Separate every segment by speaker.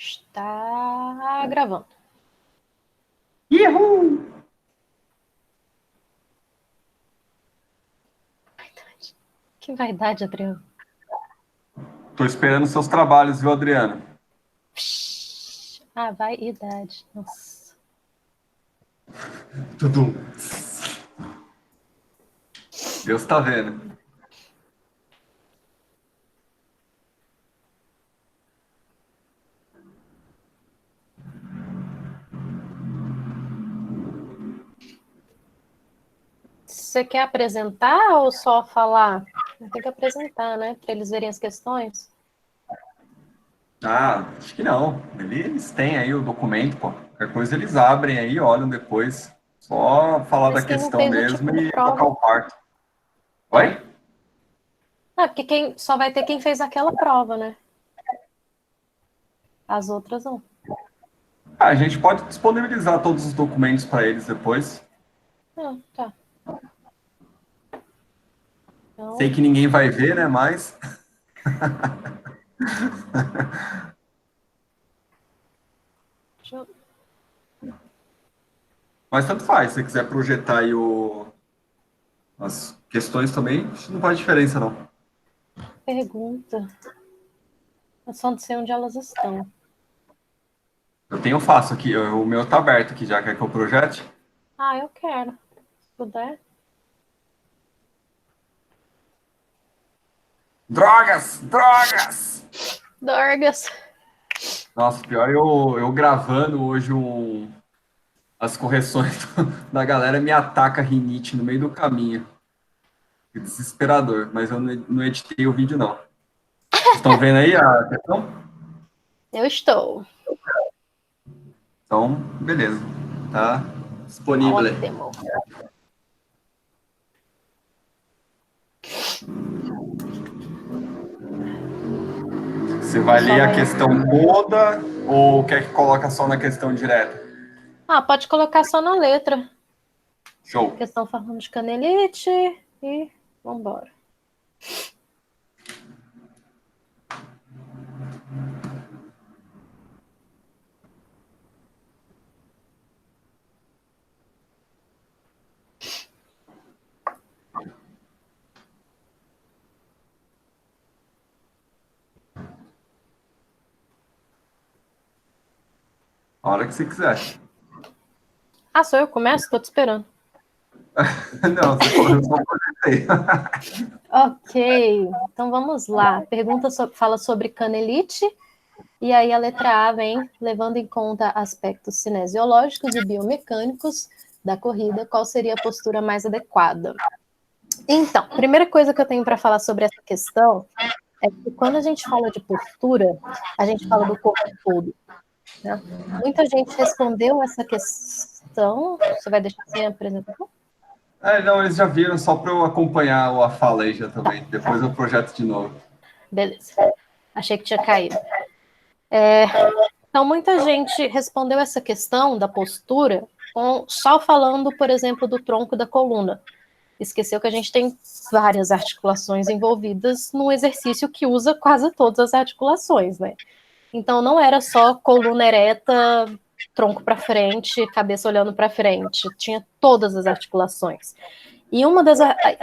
Speaker 1: Está gravando.
Speaker 2: Uhul!
Speaker 1: Que vaidade, Adriano.
Speaker 2: Tô esperando seus trabalhos, viu, Adriano?
Speaker 1: Ah, vaidade. Nossa.
Speaker 2: Tudo. Deus tá vendo.
Speaker 1: Você quer apresentar ou só falar? Tem que apresentar, né? Para eles verem as questões.
Speaker 2: Ah, acho que não. Eles têm aí o documento, pô. Qualquer coisa eles abrem aí, olham depois. Só falar da
Speaker 1: Mas quem não
Speaker 2: questão
Speaker 1: fez o
Speaker 2: mesmo
Speaker 1: tipo de
Speaker 2: e tocar
Speaker 1: prova?
Speaker 2: o parto.
Speaker 1: Hã?
Speaker 2: Oi?
Speaker 1: Ah, porque quem só vai ter quem fez aquela prova, né? As outras não.
Speaker 2: Ah, a gente pode disponibilizar todos os documentos para eles depois.
Speaker 1: Ah, tá.
Speaker 2: Sei
Speaker 1: Então,
Speaker 2: que ninguém vai ver, né? Mas.
Speaker 1: deixa eu...
Speaker 2: Mas tanto faz. Se você quiser projetar aí as questões também, não faz diferença, não.
Speaker 1: Pergunta. Eu só não sei onde elas estão.
Speaker 2: Eu tenho fácil aqui, o meu tá aberto aqui já, quer que eu projete?
Speaker 1: Ah, eu quero. Se puder.
Speaker 2: Drogas! Drogas!
Speaker 1: Dorgas.
Speaker 2: Nossa, pior eu gravando hoje as correções da galera me ataca rinite no meio do caminho. Que desesperador, mas eu não editei o vídeo, não. Vocês estão vendo aí a questão?
Speaker 1: Eu estou.
Speaker 2: Então, beleza. Tá disponível aí.
Speaker 1: Ótimo.
Speaker 2: Você
Speaker 1: O
Speaker 2: vai
Speaker 1: pessoal
Speaker 2: ler a
Speaker 1: vai.
Speaker 2: questão toda ou quer que coloque só na questão direta?
Speaker 1: Ah, pode colocar só na letra.
Speaker 2: Show.
Speaker 1: Questão falando de canelite e vambora.
Speaker 2: A hora que você quiser.
Speaker 1: Ah, sou eu que começo? Tô te esperando.
Speaker 2: Não, você falou, eu só projetei.
Speaker 1: Ok, então vamos lá. A pergunta fala sobre canelite, e aí a letra A vem levando em conta aspectos cinesiológicos e biomecânicos da corrida, qual seria a postura mais adequada? Então, a primeira coisa que eu tenho para falar sobre essa questão é que quando a gente fala de postura, a gente fala do corpo todo, né? Muita gente respondeu essa questão. Você vai deixar sem a apresentação?
Speaker 2: Não, eles já viram, só para eu acompanhar a fala aí já
Speaker 1: Tá,
Speaker 2: também. Depois eu projeto de novo.
Speaker 1: beleza. Achei que tinha caído. Então, muita gente respondeu essa questão da postura só falando, por exemplo, do tronco da coluna. Esqueceu que a gente tem várias articulações envolvidas num exercício que usa quase todas as articulações, né? Então, não era só coluna ereta, tronco para frente, cabeça olhando para frente. Tinha todas as articulações. E uma das,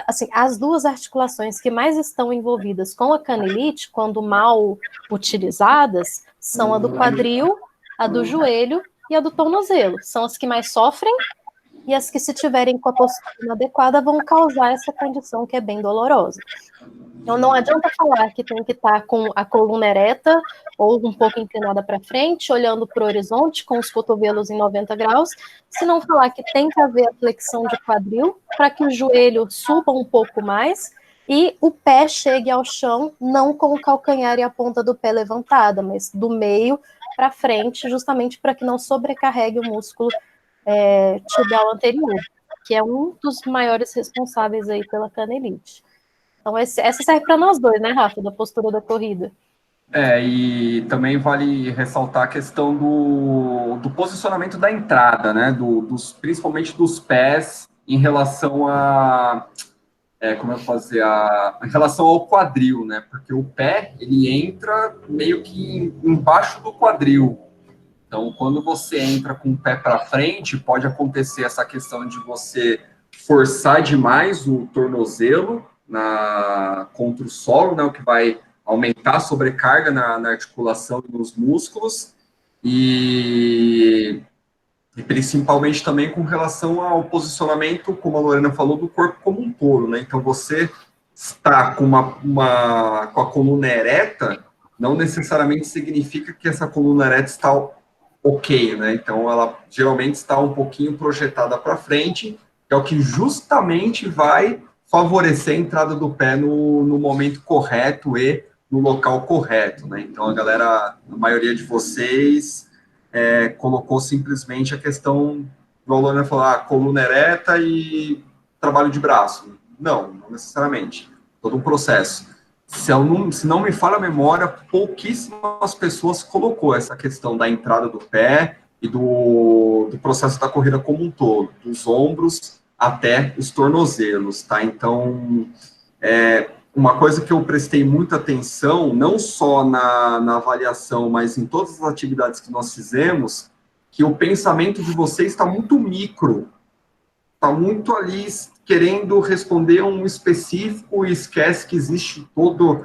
Speaker 1: assim, as duas articulações que mais estão envolvidas com a canelite, quando mal utilizadas, são a do quadril, a do joelho e a do tornozelo. São as que mais sofrem e as que, se tiverem com a postura inadequada, vão causar essa condição que é bem dolorosa. Então, não adianta falar que tem que estar com a coluna ereta ou um pouco inclinada para frente, olhando para o horizonte, com os cotovelos em 90 graus, se não falar que tem que haver a flexão de quadril para que o joelho suba um pouco mais e o pé chegue ao chão, não com o calcanhar e a ponta do pé levantada, mas do meio para frente, justamente para que não sobrecarregue o músculo tibial anterior, que é um dos maiores responsáveis aí pela canelite. Então, essa serve para nós dois, né, Rafa, da postura da corrida.
Speaker 2: E também vale ressaltar a questão do posicionamento da entrada, né? Principalmente dos pés em relação como eu fazer em relação ao quadril, né? Porque o pé, ele entra meio que embaixo do quadril. Então, quando você entra com o pé para frente, pode acontecer essa questão de você forçar demais o tornozelo contra o solo, né? O que vai aumentar a sobrecarga na articulação e nos músculos. E principalmente também com relação ao posicionamento, como a Lorena falou, do corpo como um todo, né? Então, você está com com a coluna ereta, não necessariamente significa que essa coluna ereta está ok, né? Então, ela geralmente está um pouquinho projetada para frente, que é o que justamente vai favorecer a entrada do pé no momento correto e no local correto, né? Então, a maioria de vocês colocou simplesmente a questão, o Lorena falou, coluna ereta e trabalho de braço. Não necessariamente. Todo um processo. Se não me falha a memória, pouquíssimas pessoas colocou essa questão da entrada do pé e do processo da corrida como um todo, dos ombros até os tornozelos, tá? Então, uma coisa que eu prestei muita atenção, não só na avaliação, mas em todas as atividades que nós fizemos, que o pensamento de vocês está muito micro, está muito ali querendo responder a um específico e esquece que existe toda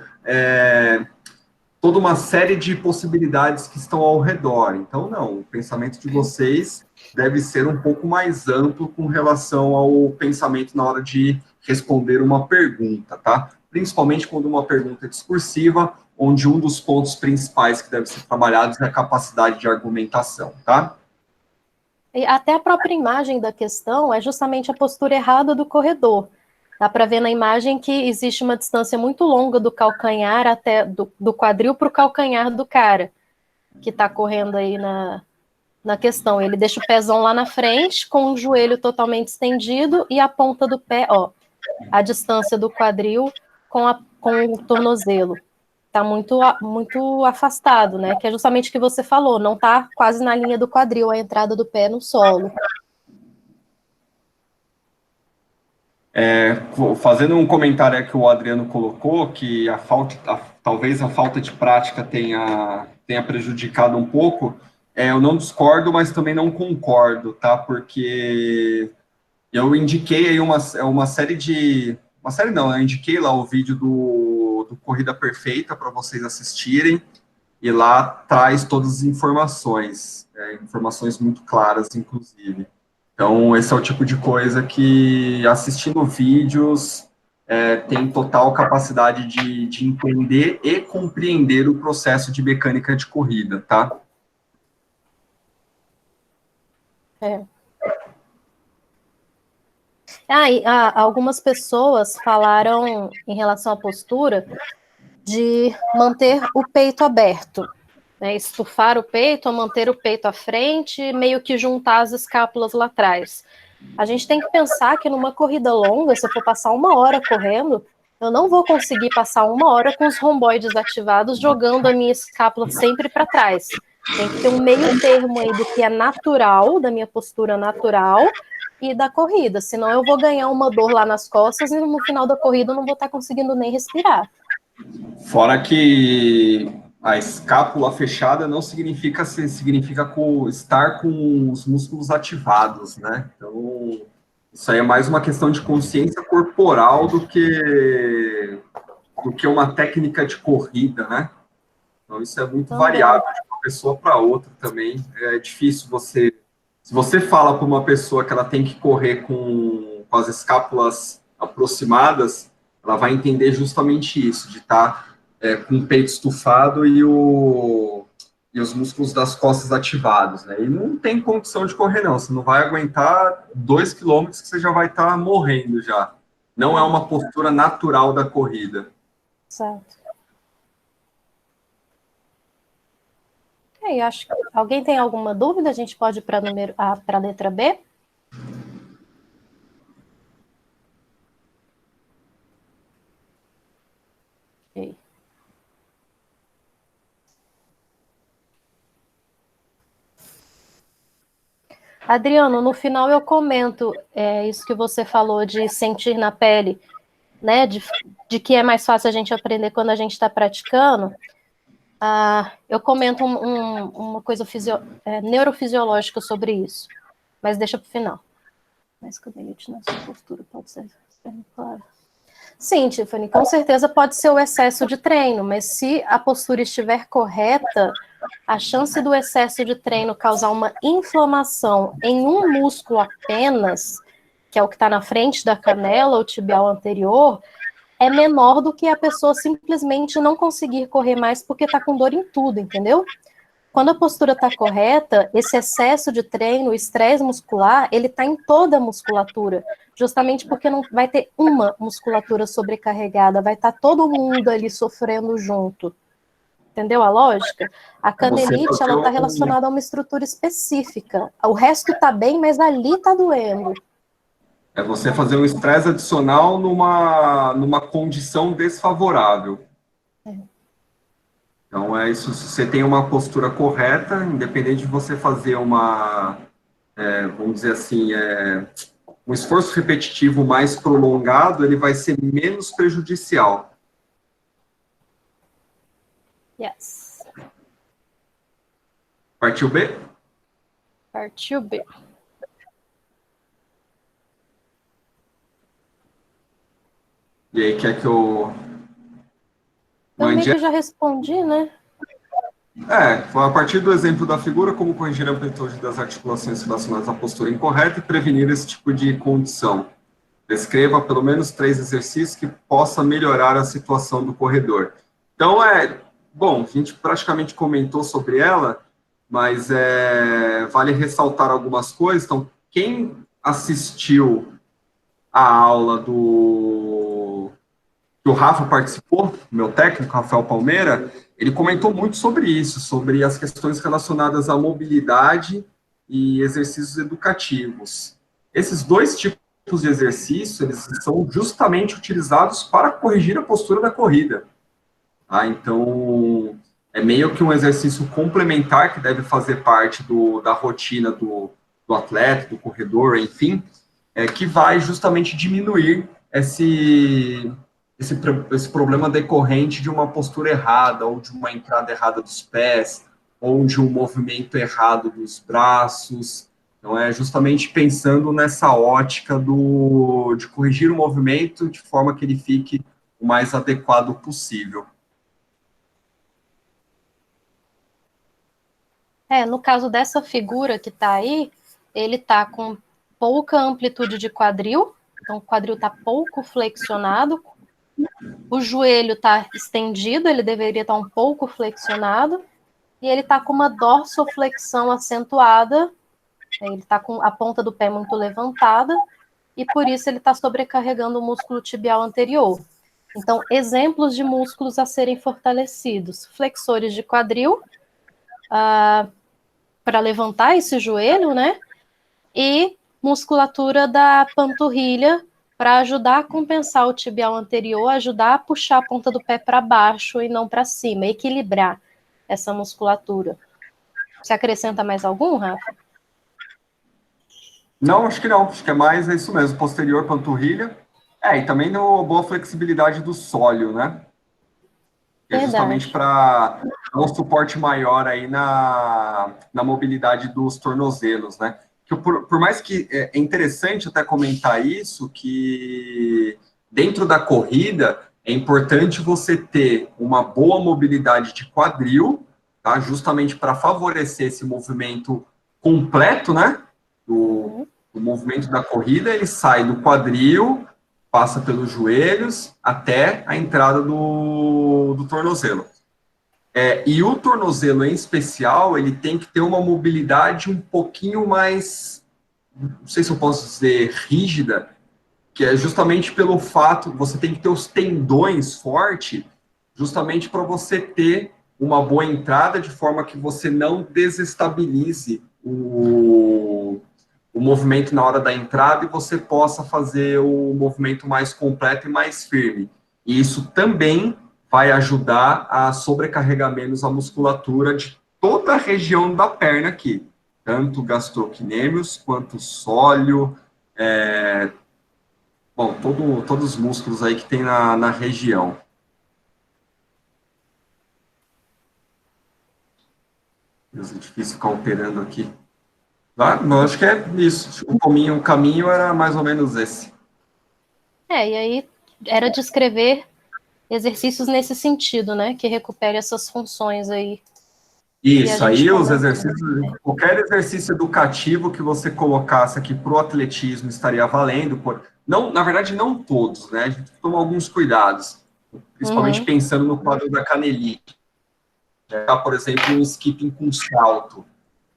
Speaker 2: uma série de possibilidades que estão ao redor. Então, não, o pensamento de vocês deve ser um pouco mais amplo com relação ao pensamento na hora de responder uma pergunta, tá? Principalmente quando uma pergunta é discursiva, onde um dos pontos principais que deve ser trabalhados é a capacidade de argumentação, tá?
Speaker 1: E até a própria imagem da questão é justamente a postura errada do corredor. Dá para ver na imagem que existe uma distância muito longa do calcanhar até do quadril para o calcanhar do cara que está correndo aí na questão. Ele deixa o pezão lá na frente, com o joelho totalmente estendido e a ponta do pé, a distância do quadril com o tornozelo. Está muito afastado, né? Que é justamente o que você falou, não está quase na linha do quadril, a entrada do pé no solo.
Speaker 2: Fazendo um comentário que o Adriano colocou, que talvez a falta de prática tenha prejudicado um pouco, eu não discordo, mas também não concordo, tá? Porque eu indiquei aí uma série de... Uma série não, eu indiquei lá o vídeo do Corrida Perfeita para vocês assistirem, e lá traz todas as informações, informações muito claras, inclusive. Então, esse é o tipo de coisa que, assistindo vídeos, tem total capacidade de entender e compreender o processo de mecânica de corrida, tá?
Speaker 1: Algumas pessoas falaram em relação à postura de manter o peito aberto, né? Estufar o peito ou manter o peito à frente, meio que juntar as escápulas lá atrás. A gente tem que pensar que numa corrida longa, se eu for passar 1 hora correndo, eu não vou conseguir passar 1 hora com os romboides ativados, jogando a minha escápula sempre para trás. Tem que ter um meio termo aí do que é natural, da minha postura natural, e da corrida, senão eu vou ganhar uma dor lá nas costas e no final da corrida eu não vou estar conseguindo nem respirar.
Speaker 2: Fora que a escápula fechada não significa estar com os músculos ativados, né? Então, isso aí é mais uma questão de consciência corporal do que uma técnica de corrida, né? Então, isso é muito variável de uma pessoa para outra também. É difícil se você fala para uma pessoa que ela tem que correr com as escápulas aproximadas, ela vai entender justamente isso, de estar com o peito estufado e os músculos das costas ativados, né? E não tem condição de correr, não. Você não vai aguentar 2 quilômetros que você já vai estar morrendo já. Não é uma postura natural da corrida.
Speaker 1: Certo. Acho que alguém tem alguma dúvida? A gente pode ir para a letra B? Okay. Adriano, no final eu comento isso que você falou de sentir na pele. né, de que é mais fácil a gente aprender quando a gente está praticando, eu comento uma coisa neurofisiológica sobre isso, mas deixa para o final. Mas caminhante na sua postura pode ser claro. Sim, Tiffany, com certeza pode ser o excesso de treino, mas se a postura estiver correta, a chance do excesso de treino causar uma inflamação em um músculo apenas, que é o que está na frente da canela, o tibial anterior, é menor do que a pessoa simplesmente não conseguir correr mais porque está com dor em tudo, entendeu? Quando a postura está correta, esse excesso de treino, o estresse muscular, ele está em toda a musculatura, justamente porque não vai ter uma musculatura sobrecarregada, vai estar todo mundo ali sofrendo junto. Entendeu a lógica? A canelite, ela está relacionada a uma estrutura específica. O resto está bem, mas ali está doendo.
Speaker 2: É você fazer um estresse adicional numa condição desfavorável. Então, é isso. Se você tem uma postura correta, independente de você fazer vamos dizer assim, um esforço repetitivo mais prolongado, ele vai ser menos prejudicial.
Speaker 1: Yes.
Speaker 2: Partiu B?
Speaker 1: Partiu B.
Speaker 2: E aí, quer que eu...
Speaker 1: Eu meio que já respondi, né?
Speaker 2: A partir do exemplo da figura, como corrigir a amplitude das articulações relacionadas à postura incorreta e prevenir esse tipo de condição. Descreva pelo menos 3 exercícios que possa melhorar a situação do corredor. Então, bom, a gente praticamente comentou sobre ela, mas vale ressaltar algumas coisas. Então, quem assistiu a aula que o Rafa participou, meu técnico, Rafael Palmeira, ele comentou muito sobre isso, sobre as questões relacionadas à mobilidade e exercícios educativos. Esses 2 tipos de exercício, eles são justamente utilizados para corrigir a postura da corrida. Então, é meio que um exercício complementar que deve fazer parte da rotina do atleta, do corredor, enfim, que vai justamente diminuir esse problema decorrente de uma postura errada, ou de uma entrada errada dos pés, ou de um movimento errado dos braços. Então, é justamente pensando nessa ótica de corrigir o movimento de forma que ele fique o mais adequado possível.
Speaker 1: No caso dessa figura que está aí, ele está com pouca amplitude de quadril, então o quadril está pouco flexionado, o joelho está estendido, ele deveria estar um pouco flexionado, e ele está com uma dorsoflexão acentuada, ele está com a ponta do pé muito levantada, e por isso ele está sobrecarregando o músculo tibial anterior. Então, exemplos de músculos a serem fortalecidos: flexores de quadril, para levantar esse joelho, né? E musculatura da panturrilha, para ajudar a compensar o tibial anterior, ajudar a puxar a ponta do pé para baixo e não para cima, equilibrar essa musculatura. Você acrescenta mais algum, Rafa?
Speaker 2: Não, acho que não. Acho que é mais isso mesmo, posterior, panturrilha. E também boa flexibilidade do sólio, né? Que é justamente para dar um suporte maior aí na mobilidade dos tornozelos, né? Que por mais que é interessante até comentar isso, que dentro da corrida é importante você ter uma boa mobilidade de quadril, tá? Justamente para favorecer esse movimento completo, né? O movimento da corrida, ele sai do quadril, passa pelos joelhos até a entrada do tornozelo. E o tornozelo, em especial, ele tem que ter uma mobilidade um pouquinho mais, não sei se eu posso dizer, rígida, que é justamente pelo fato, você tem que ter os tendões fortes, justamente para você ter uma boa entrada, de forma que você não desestabilize o movimento na hora da entrada e você possa fazer o movimento mais completo e mais firme. E isso também vai ajudar a sobrecarregar menos a musculatura de toda a região da perna aqui, tanto gastrocnêmios quanto sólio, Bom, todos os músculos aí que tem na região. É difícil ficar operando aqui. Ah, eu acho que é isso. O caminho era mais ou menos esse.
Speaker 1: E aí era descrever exercícios nesse sentido, né? Que recupere essas funções aí.
Speaker 2: Isso, aí os exercícios, qualquer exercício educativo que você colocasse aqui para o atletismo estaria valendo. Não, na verdade, não todos, né? A gente toma alguns cuidados, principalmente pensando no quadro da canelite. Por exemplo, um skipping com salto.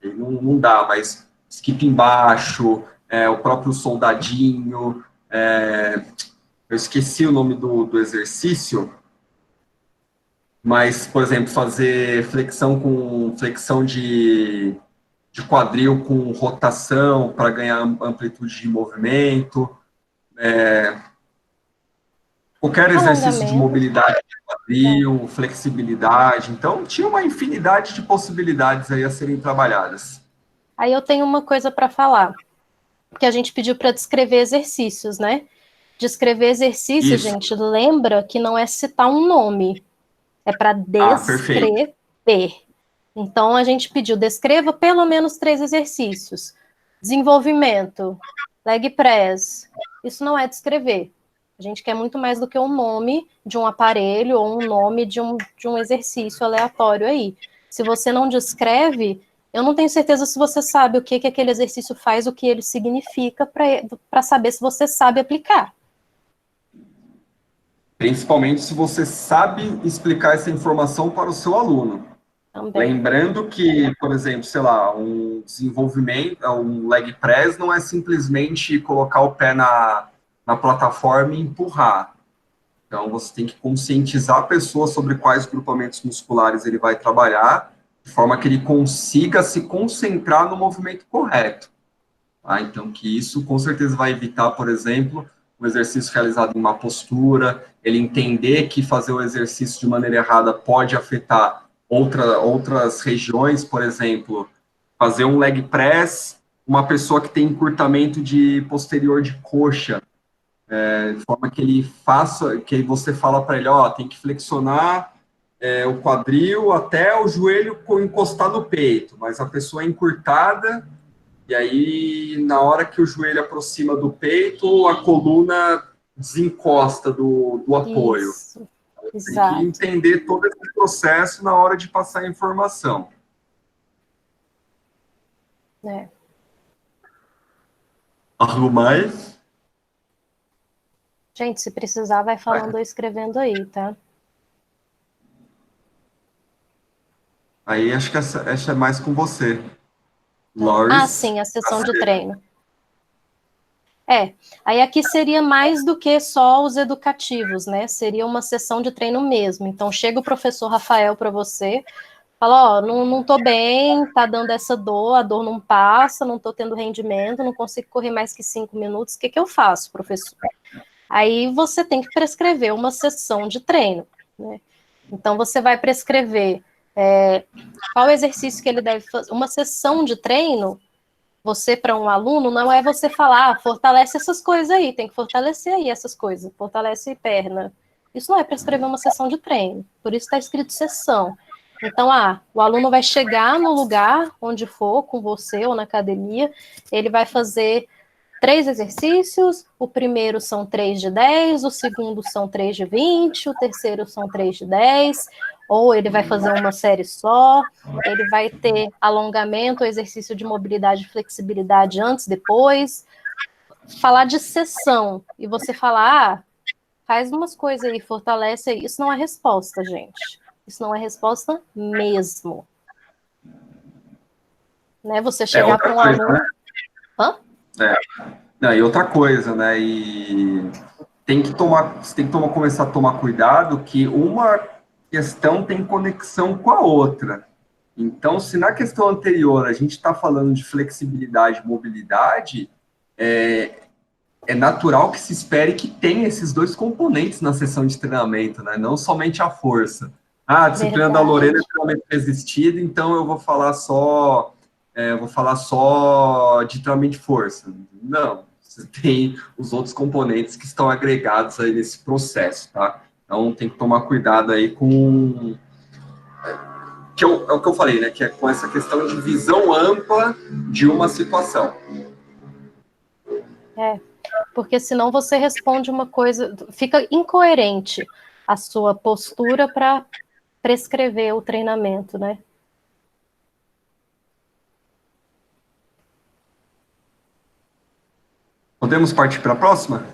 Speaker 2: Não dá, mas skipping baixo, o próprio soldadinho, eu esqueci o nome do exercício, mas, por exemplo, fazer flexão de quadril com rotação para ganhar amplitude de movimento, qualquer exercício de mobilidade de quadril, flexibilidade. Então, tinha uma infinidade de possibilidades aí a serem trabalhadas.
Speaker 1: Aí eu tenho uma coisa para falar, que a gente pediu para descrever exercícios, né? Descrever exercício,
Speaker 2: Isso.
Speaker 1: gente, lembra que não é citar um nome, é para descrever. Então, a gente pediu, descreva pelo menos 3 exercícios. Desenvolvimento, leg press. Isso não é descrever. A gente quer muito mais do que um nome de um aparelho ou um nome de um exercício aleatório aí. Se você não descreve, eu não tenho certeza se você sabe o que aquele exercício faz, o que ele significa, para saber se você sabe aplicar.
Speaker 2: Principalmente se você sabe explicar essa informação para o seu aluno. Também. Lembrando que, por exemplo, sei lá, um desenvolvimento, um leg press não é simplesmente colocar o pé na plataforma e empurrar. Então, você tem que conscientizar a pessoa sobre quais grupamentos musculares ele vai trabalhar, de forma que ele consiga se concentrar no movimento correto. Tá? Então, que isso com certeza vai evitar, por exemplo, o exercício realizado em uma postura, ele entender que fazer o exercício de maneira errada pode afetar outras regiões, por exemplo, fazer um leg press, uma pessoa que tem encurtamento de posterior de coxa, de forma que ele faça, que você fala para ele, ó, tem que flexionar o quadril até o joelho encostar no peito, mas a pessoa é encurtada, e aí, na hora que o joelho aproxima do peito, a coluna desencosta do apoio.
Speaker 1: Isso,
Speaker 2: tem que entender todo esse processo na hora de passar a informação. Algo mais?
Speaker 1: Gente, se precisar, vai falando ou escrevendo aí, tá?
Speaker 2: Aí, acho que essa é mais com você. Loris.
Speaker 1: Ah, sim, a sessão de treino. Aí aqui seria mais do que só os educativos, né? Seria uma sessão de treino mesmo. Então, chega o professor Rafael para você, fala, ó, não tô bem, tá dando essa dor, a dor não passa, não tô tendo rendimento, não consigo correr mais que 5 minutos, o que eu faço, professor? Aí você tem que prescrever uma sessão de treino, né? Então, você vai prescrever qual exercício que ele deve fazer. Uma sessão de treino, você, para um aluno, não é você falar, fortalece essas coisas aí, tem que fortalecer aí essas coisas, fortalece perna. Isso não é prescrever uma sessão de treino, por isso está escrito sessão. Então, o aluno vai chegar no lugar onde for, com você ou na academia, ele vai fazer 3 exercícios, o primeiro são 3 de 10, o segundo são 3 de 20, o terceiro são 3 de 10, ou ele vai fazer uma série só, ele vai ter alongamento, exercício de mobilidade e flexibilidade antes, depois. Falar de sessão, e você falar, faz umas coisas aí, fortalece aí, isso não é resposta, gente. Isso não é resposta mesmo. Né? Você chegar para um aluno... Né? Hã?
Speaker 2: Não, e outra coisa, né? E você tem que começar a tomar cuidado que uma questão tem conexão com a outra. Então, se na questão anterior a gente está falando de flexibilidade e mobilidade, é natural que se espere que tenha esses 2 componentes na sessão de treinamento, né? Não somente a força. A disciplina da Lorena é treinamento resistido, então eu vou falar só de treinamento de força. Não, Você tem os outros componentes que estão agregados aí nesse processo, tá? Então, tem que tomar cuidado aí com... é o que eu falei, né? Que é com essa questão de visão ampla de uma situação.
Speaker 1: Porque senão você responde uma coisa, fica incoerente a sua postura para prescrever o treinamento, né?
Speaker 2: Podemos partir para a próxima?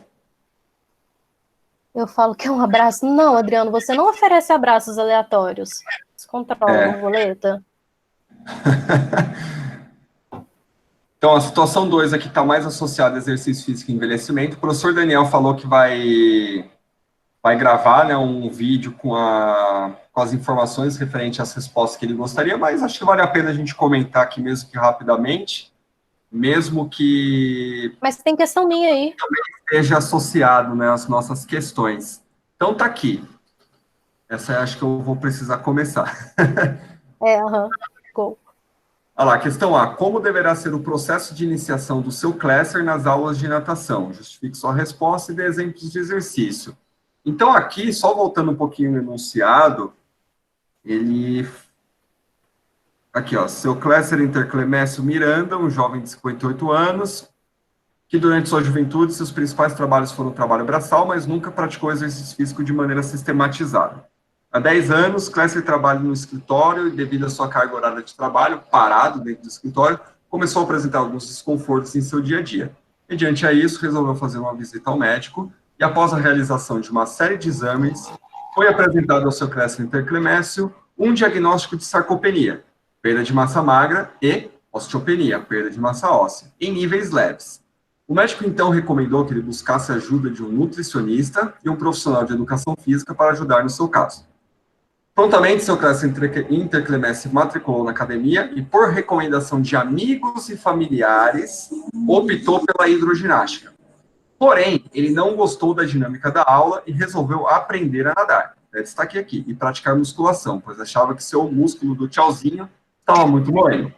Speaker 1: Eu falo que é um abraço. Não, Adriano, você não oferece abraços aleatórios. Descontrola, borboleta.
Speaker 2: Então, a situação 2 aqui está mais associada a exercício físico e envelhecimento. O professor Daniel falou que vai gravar, né, um vídeo com as informações referentes às respostas que ele gostaria, mas acho que vale a pena a gente comentar aqui mesmo que rapidamente, mesmo que
Speaker 1: Mas tem questão minha aí.
Speaker 2: esteja associado, né, às nossas questões. Então, tá aqui. Essa eu acho que eu vou precisar começar.
Speaker 1: Go.
Speaker 2: Olha lá, questão A. Como deverá ser o processo de iniciação do seu classer nas aulas de natação? Justifique sua resposta e dê exemplos de exercício. Então, aqui, só voltando um pouquinho no enunciado, ele... Aqui, ó. Seu classer Interclemésio Miranda, um jovem de 58 anos, que durante sua juventude, seus principais trabalhos foram o trabalho braçal, mas nunca praticou exercício físico de maneira sistematizada. Há 10 anos, Clécer trabalha no escritório e, devido à sua carga horária de trabalho, parado dentro do escritório, começou a apresentar alguns desconfortos em seu dia a dia. Mediante a isso, resolveu fazer uma visita ao médico e, após a realização de uma série de exames, foi apresentado ao seu Clécer Interclemésio um diagnóstico de sarcopenia, perda de massa magra, e osteopenia, perda de massa óssea, em níveis leves. O médico, então, recomendou que ele buscasse a ajuda de um nutricionista e um profissional de educação física para ajudar no seu caso. Prontamente, seu Clécio Interclemésio se matriculou na academia e, por recomendação de amigos e familiares, optou pela hidroginástica. Porém, ele não gostou da dinâmica da aula e resolveu aprender a nadar. Destaque aqui, e praticar musculação, pois achava que seu músculo do tchauzinho estava muito moendo.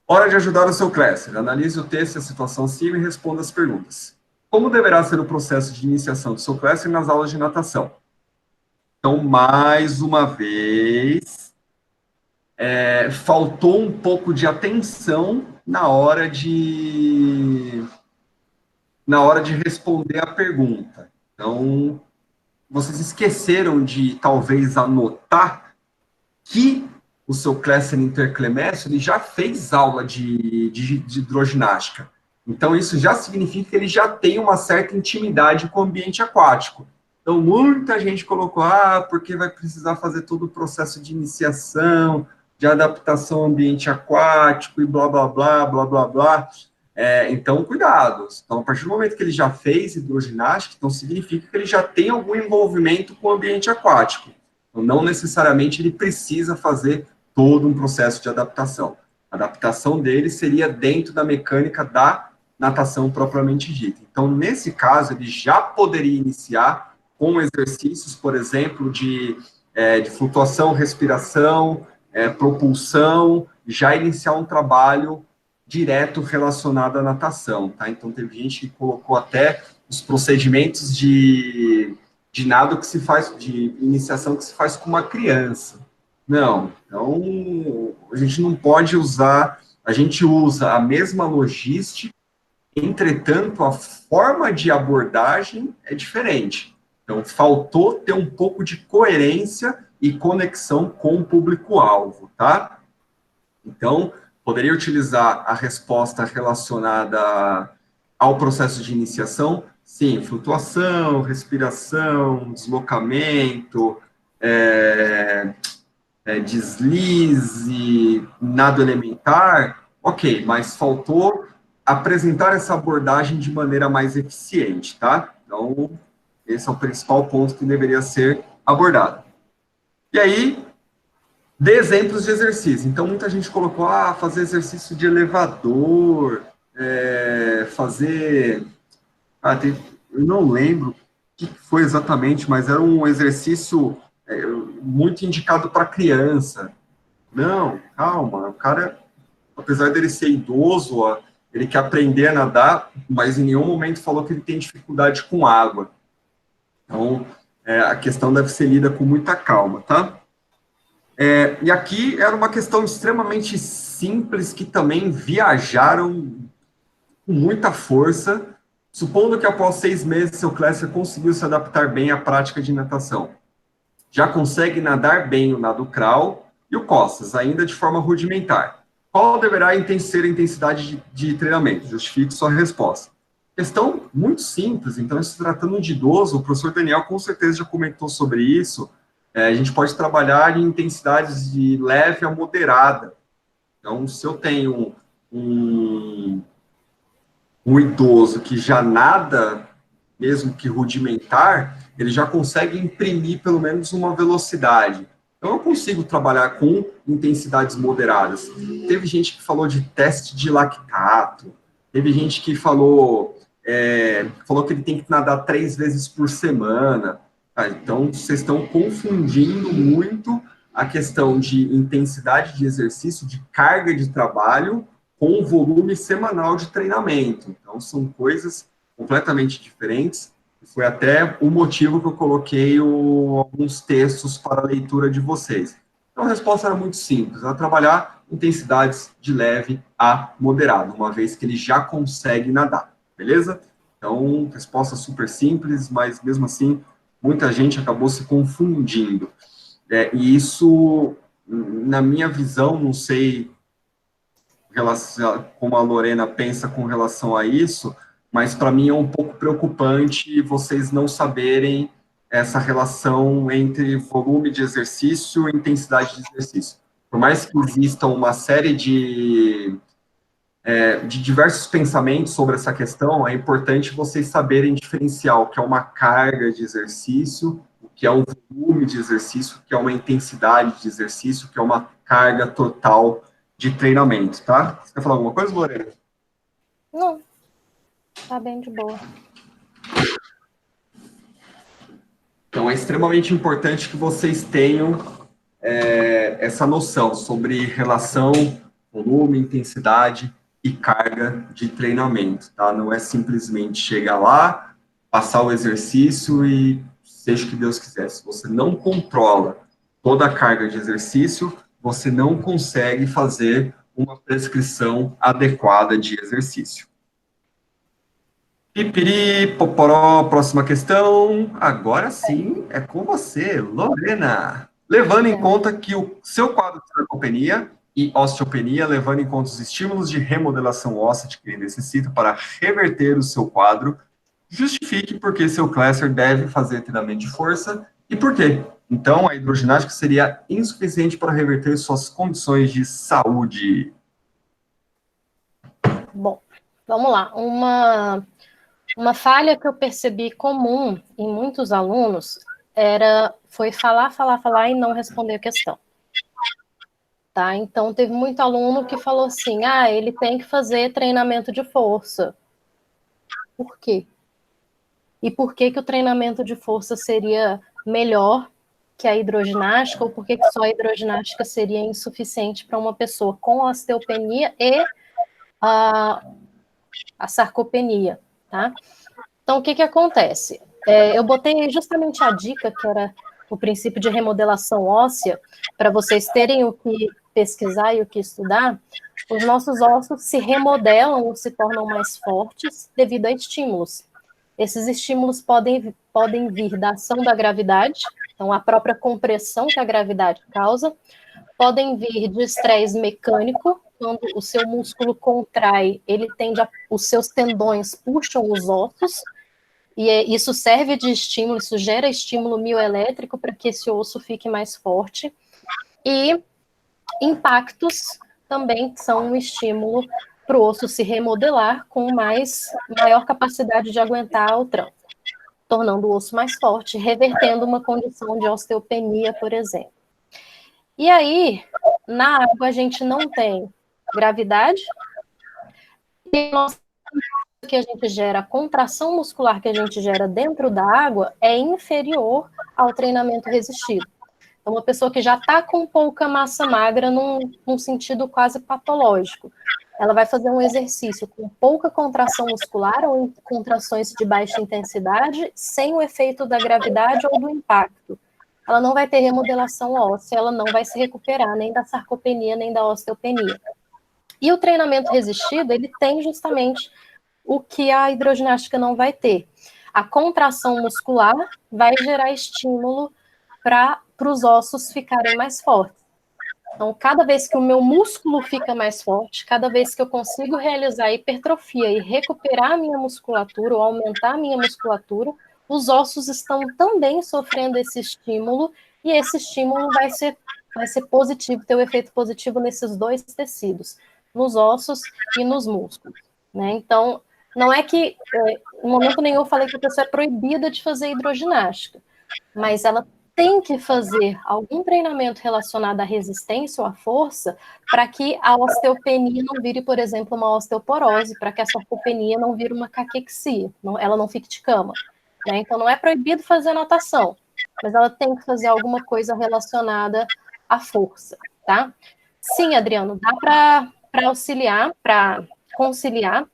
Speaker 2: Hora de ajudar o seu Clécio. Analise o texto e a situação acima e responda as perguntas. Como deverá ser o processo de iniciação do seu Clécio nas aulas de natação? Então, mais uma vez, faltou um pouco de atenção na hora de responder a pergunta. Então, vocês esqueceram de, talvez, anotar que o seu Clécio Interclemésio, ele já fez aula de hidroginástica. Então, isso já significa que ele já tem uma certa intimidade com o ambiente aquático. Então, muita gente colocou, porque vai precisar fazer todo o processo de iniciação, de adaptação ao ambiente aquático e blá, blá, blá, blá, blá, blá. Então, cuidado. Então, a partir do momento que ele já fez hidroginástica, então significa que ele já tem algum envolvimento com o ambiente aquático. Então, não necessariamente ele precisa fazer todo um processo de adaptação. A adaptação dele seria dentro da mecânica da natação propriamente dita. Então, nesse caso, ele já poderia iniciar com exercícios, por exemplo, de flutuação, respiração, propulsão, já iniciar um trabalho direto relacionado à natação, tá? Então, teve gente que colocou até os procedimentos de nado que se faz, de iniciação que se faz com uma criança. Não, então, a gente não pode usar, a gente usa a mesma logística, entretanto, a forma de abordagem é diferente. Então, faltou ter um pouco de coerência e conexão com o público-alvo, tá? Então, poderia utilizar a resposta relacionada ao processo de iniciação? Sim, flutuação, respiração, deslocamento, deslize, nado elementar, ok, mas faltou apresentar essa abordagem de maneira mais eficiente, tá? Então, esse é o principal ponto que deveria ser abordado. E aí, dê exemplos de exercício. Então, muita gente colocou, fazer exercício de elevador, fazer... eu não lembro o que foi exatamente, mas era um exercício muito indicado para criança. Não, calma, o cara, apesar dele ser idoso, ele quer aprender a nadar, mas em nenhum momento falou que ele tem dificuldade com água. Então, a questão deve ser lida com muita calma, tá? E aqui era uma questão extremamente simples, que também viajaram com muita força, supondo que após 6 meses seu Cléster conseguiu se adaptar bem à prática de natação. Já consegue nadar bem o nado crawl e o costas, ainda de forma rudimentar. Qual deverá ser a intensidade de treinamento? Justifique sua resposta. Questão muito simples, então, se tratando de idoso, o professor Daniel com certeza já comentou sobre isso. A gente pode trabalhar em intensidades de leve a moderada. Então, se eu tenho um idoso que já nada, mesmo que rudimentar, ele já consegue imprimir pelo menos uma velocidade. Então, eu consigo trabalhar com intensidades moderadas. Teve gente que falou de teste de lactato, teve gente que falou que ele tem que nadar 3 vezes por semana. Então, vocês estão confundindo muito a questão de intensidade de exercício, de carga de trabalho, com o volume semanal de treinamento. Então, são coisas completamente diferentes. Foi até o motivo que eu coloquei alguns textos para a leitura de vocês. Então, a resposta era muito simples, era trabalhar intensidades de leve a moderado, uma vez que ele já consegue nadar, beleza? Então, resposta super simples, mas mesmo assim, muita gente acabou se confundindo. E isso, na minha visão, não sei como a Lorena pensa com relação a isso, mas para mim é um pouco preocupante vocês não saberem essa relação entre volume de exercício e intensidade de exercício. Por mais que exista uma série de diversos pensamentos sobre essa questão, é importante vocês saberem diferenciar o que é uma carga de exercício, o que é um volume de exercício, o que é uma intensidade de exercício, o que é uma carga total de treinamento, tá? Você quer falar alguma coisa, Lorena?
Speaker 1: Não, tá bem de boa.
Speaker 2: Então, é extremamente importante que vocês tenham essa noção sobre relação, volume, intensidade e carga de treinamento, tá? Não é simplesmente chegar lá, passar o exercício e seja o que Deus quiser. Se você não controla toda a carga de exercício, você não consegue fazer uma prescrição adequada de exercício. Pipiri, poporó, próxima questão. Agora sim, é com você, Lorena. Levando em conta que o seu quadro de sarcopenia e osteopenia, levando em conta os estímulos de remodelação óssea que ele necessita para reverter o seu quadro, justifique por que seu Cléster deve fazer treinamento de força e por quê. Então, a hidroginástica seria insuficiente para reverter suas condições de saúde.
Speaker 1: Bom, vamos lá. Uma falha que eu percebi comum em muitos alunos foi falar e não responder a questão. Tá? Então, teve muito aluno que falou assim, ele tem que fazer treinamento de força. Por quê? E por que o treinamento de força seria melhor que a hidroginástica, ou por que só a hidroginástica seria insuficiente para uma pessoa com osteopenia e a sarcopenia, tá? Então, o que acontece? Eu botei justamente a dica, que era o princípio de remodelação óssea, para vocês terem o que pesquisar e o que estudar. Os nossos ossos se remodelam ou se tornam mais fortes devido a estímulos. Esses estímulos podem vir da ação da gravidade, então a própria compressão que a gravidade causa, podem vir de estresse mecânico, quando o seu músculo contrai, os seus tendões puxam os ossos, e isso serve de estímulo, isso gera estímulo mioelétrico para que esse osso fique mais forte, e impactos também são um estímulo para o osso se remodelar com maior capacidade de aguentar o tranco, tornando o osso mais forte, revertendo uma condição de osteopenia, por exemplo. E aí, na água a gente não tem gravidade, e que a gente gera, a contração muscular que a gente gera dentro da água é inferior ao treinamento resistido. Então, uma pessoa que já está com pouca massa magra num sentido quase patológico. ela vai fazer um exercício com pouca contração muscular ou em contrações de baixa intensidade, sem o efeito da gravidade ou do impacto. Ela não vai ter remodelação óssea, ela não vai se recuperar nem da sarcopenia, nem da osteopenia. E o treinamento resistido, ele tem justamente o que a hidroginástica não vai ter. A contração muscular vai gerar estímulo para os ossos ficarem mais fortes. Então, cada vez que o meu músculo fica mais forte, cada vez que eu consigo realizar hipertrofia e recuperar a minha musculatura ou aumentar a minha musculatura, os ossos estão também sofrendo esse estímulo, e esse estímulo vai ser positivo, ter um efeito positivo nesses dois tecidos, nos ossos e nos músculos, né? Então, não é que, em momento nenhum eu falei que a pessoa é proibida de fazer hidroginástica, mas ela tem que fazer algum treinamento relacionado à resistência ou à força para que a osteopenia não vire, por exemplo, uma osteoporose, para que a sarcopenia não vire uma caquexia, ela não fique de cama, né? Então, não é proibido fazer natação, mas ela tem que fazer alguma coisa relacionada à força, tá? Sim, Adriano, dá para auxiliar, para conciliar,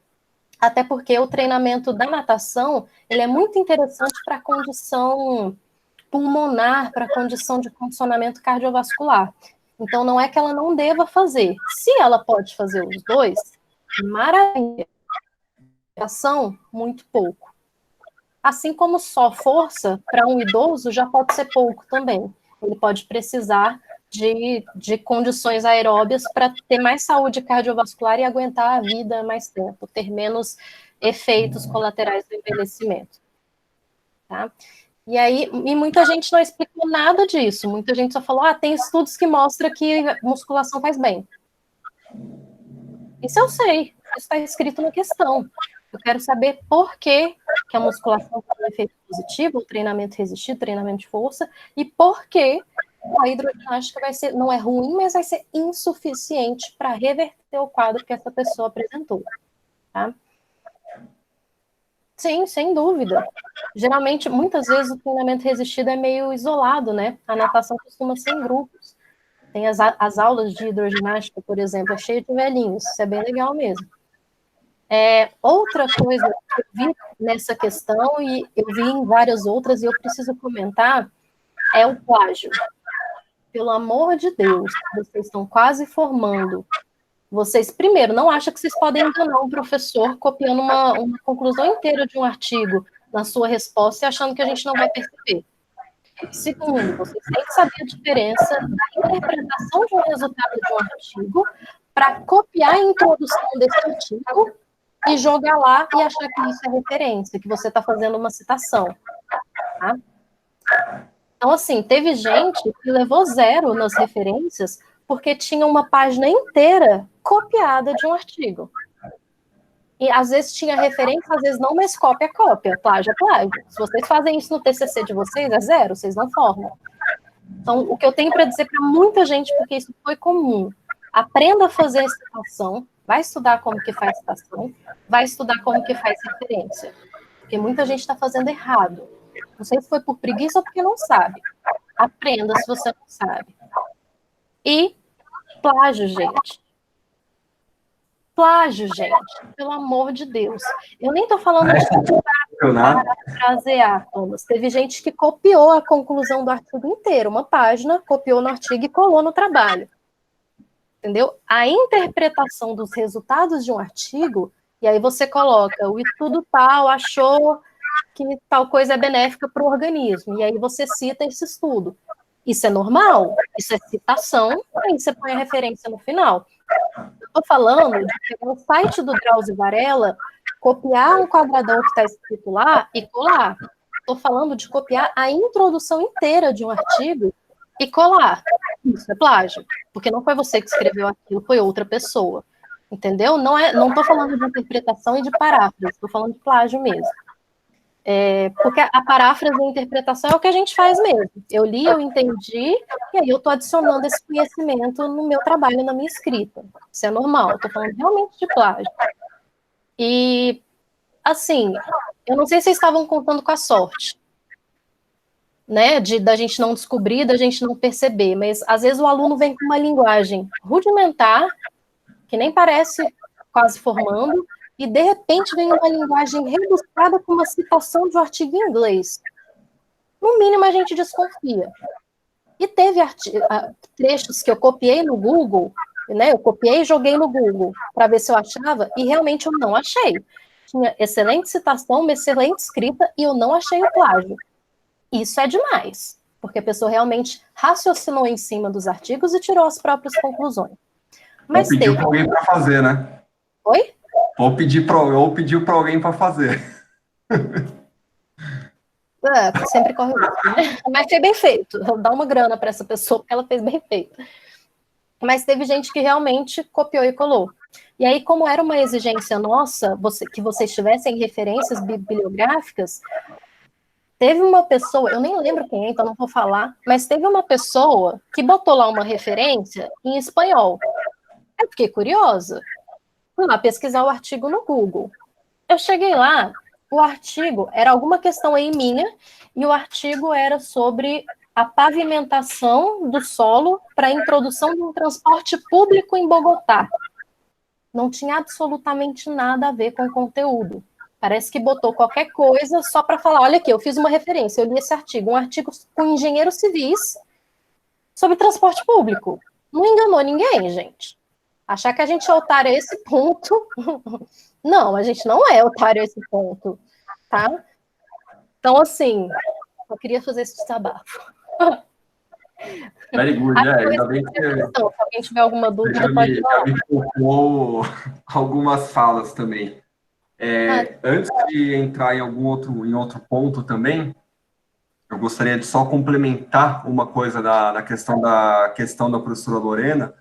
Speaker 1: até porque o treinamento da natação, ele é muito interessante para a condição pulmonar, para a condição de funcionamento cardiovascular. Então, não é que ela não deva fazer. Se ela pode fazer os dois, maravilha. Ação, muito pouco. Assim como só força, para um idoso, já pode ser pouco também. Ele pode precisar de condições aeróbias para ter mais saúde cardiovascular e aguentar a vida mais tempo, ter menos efeitos colaterais do envelhecimento. Tá? E aí, muita gente não explicou nada disso. Muita gente só falou, tem estudos que mostram que musculação faz bem. Isso eu sei, isso está escrito na questão. Eu quero saber por que a musculação tem um efeito positivo, o treinamento resistido, treinamento de força, e por que a hidroginástica não é ruim, mas vai ser insuficiente para reverter o quadro que essa pessoa apresentou. Tá? Sim, sem dúvida. Geralmente, muitas vezes, o treinamento resistido é meio isolado, né? A natação costuma ser em grupos. Tem as aulas de hidroginástica, por exemplo, é cheio de velhinhos, isso é bem legal mesmo. Outra coisa que eu vi nessa questão, e eu vi em várias outras, e eu preciso comentar, é o plágio. Pelo amor de Deus, vocês estão quase formando. Vocês, primeiro, não acham que vocês podem enganar um professor copiando uma conclusão inteira de um artigo na sua resposta e achando que a gente não vai perceber. Segundo, vocês têm que saber a diferença da interpretação de um resultado de um artigo para copiar a introdução desse artigo e jogar lá e achar que isso é referência, que você está fazendo uma citação. Tá? Então, assim, teve gente que levou 0 nas referências porque tinha uma página inteira copiada de um artigo. E às vezes tinha referência, às vezes não, mas cópia é cópia, plágio é plágio. Se vocês fazem isso no TCC de vocês, é 0, vocês não formam. Então, o que eu tenho para dizer para muita gente, porque isso foi comum, aprenda a fazer a citação, vai estudar como que faz citação, vai estudar como que faz referência. Porque muita gente está fazendo errado. Não sei se foi por preguiça ou porque não sabe. Aprenda se você não sabe. E plágio, gente. Plágio, gente. Pelo amor de Deus. Eu nem estou falando de parafrasear, Thomas. Teve gente que copiou a conclusão do artigo inteiro. Uma página, copiou no artigo e colou no trabalho. Entendeu? A interpretação dos resultados de um artigo, e aí você coloca, o estudo tal achou que tal coisa é benéfica para o organismo, e aí você cita esse estudo. Isso é normal? Isso é citação, aí você põe a referência no final. Eu estou falando de pegar o site do Drauzio Varela, copiar um quadradão que está escrito lá e colar. Estou falando de copiar a introdução inteira de um artigo e colar. Isso é plágio, porque não foi você que escreveu aquilo, foi outra pessoa. Entendeu? Não estou falando de interpretação e de paráfrase, estou falando de plágio mesmo. Porque a paráfrase e a interpretação é o que a gente faz mesmo. Eu li, eu entendi, e aí eu estou adicionando esse conhecimento no meu trabalho, na minha escrita. Isso é normal, estou falando realmente de plágio. E, assim, eu não sei se vocês estavam contando com a sorte, né, da gente não descobrir, da gente não perceber, mas às vezes o aluno vem com uma linguagem rudimentar, que nem parece quase formando, e de repente vem uma linguagem rebuscada com uma citação de um artigo em inglês. No mínimo, a gente desconfia. E teve trechos que eu copiei no Google, né? Eu copiei e joguei no Google para ver se eu achava, e realmente eu não achei. Tinha excelente citação, uma excelente escrita, e eu não achei o plágio. Isso é demais, porque a pessoa realmente raciocinou em cima dos artigos e tirou as próprias conclusões.
Speaker 2: Mas ou pediu para alguém para fazer, né?
Speaker 1: Oi?
Speaker 2: Ou pediu para alguém para fazer.
Speaker 1: Sempre corre o risco, né? Mas foi bem feito. Dá uma grana para essa pessoa, porque ela fez bem feito. Mas teve gente que realmente copiou e colou. E aí, como era uma exigência nossa, que vocês tivessem referências bibliográficas, teve uma pessoa, eu nem lembro quem é, então não vou falar, mas teve uma pessoa que botou lá uma referência em espanhol. Eu fiquei curiosa. Fui lá pesquisar o artigo no Google. Eu cheguei lá, o artigo era alguma questão aí minha, e o artigo era sobre a pavimentação do solo para a introdução de um transporte público em Bogotá. Não tinha absolutamente nada a ver com o conteúdo. Parece que botou qualquer coisa só para falar, olha aqui, eu fiz uma referência, eu li esse artigo, um artigo com engenheiros civis sobre transporte público. Não enganou ninguém, gente. Achar que a gente é otário a esse ponto... Não, a gente não é otário a esse ponto, tá? Então, assim, eu queria fazer esse desabafo.
Speaker 2: Very good, ainda bem que...
Speaker 1: Então, se alguém tiver alguma dúvida, pode
Speaker 2: falar. Já me colocou algumas falas também. Antes de entrar em outro ponto também, eu gostaria de só complementar uma coisa da questão da professora Lorena.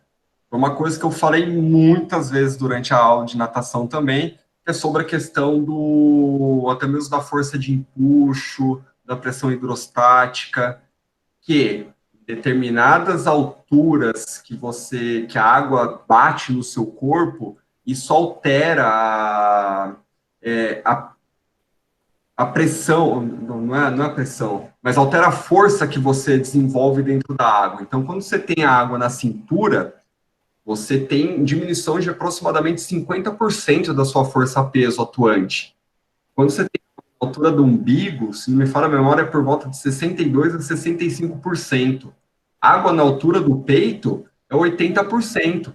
Speaker 2: Uma coisa que eu falei muitas vezes durante a aula de natação também, é sobre a questão até mesmo da força de empuxo, da pressão hidrostática, que determinadas alturas que a água bate no seu corpo, isso altera a pressão, não é a pressão, mas altera a força que você desenvolve dentro da água. Então, quando você tem a água na cintura, você tem diminuição de aproximadamente 50% da sua força-peso atuante. Quando você tem a altura do umbigo, se não me falha a memória, é por volta de 62% a 65%. Água na altura do peito é 80%.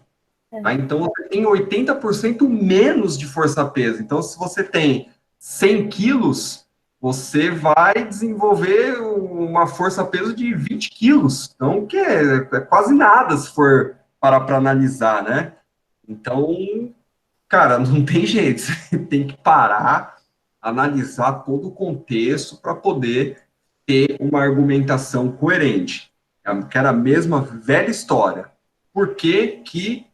Speaker 2: Tá? Então, você tem 80% menos de força-peso. Então, se você tem 100 quilos, você vai desenvolver uma força-peso de 20 quilos. Então, que é quase nada se for para analisar, né? Então, cara, não tem jeito, você tem que parar, analisar todo o contexto para poder ter uma argumentação coerente. Que era a mesma velha história. Por que que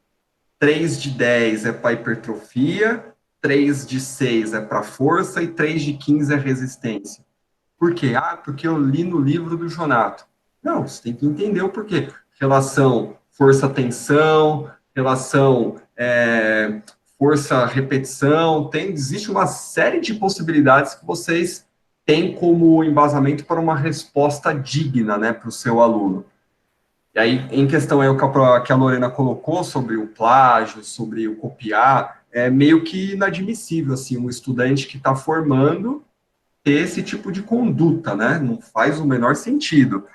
Speaker 2: 3 de 10 é para hipertrofia, 3 de 6 é para força e 3 de 15 é resistência? Por quê? Porque eu li no livro do Jonato. Não, você tem que entender o porquê. Relação força-tensão, relação força-repetição, existe uma série de possibilidades que vocês têm como embasamento para uma resposta digna, né, para o seu aluno. E aí, em questão aí, o que a Lorena colocou sobre o plágio, sobre o copiar, é meio que inadmissível, assim, um estudante que está formando ter esse tipo de conduta, né, não faz o menor sentido.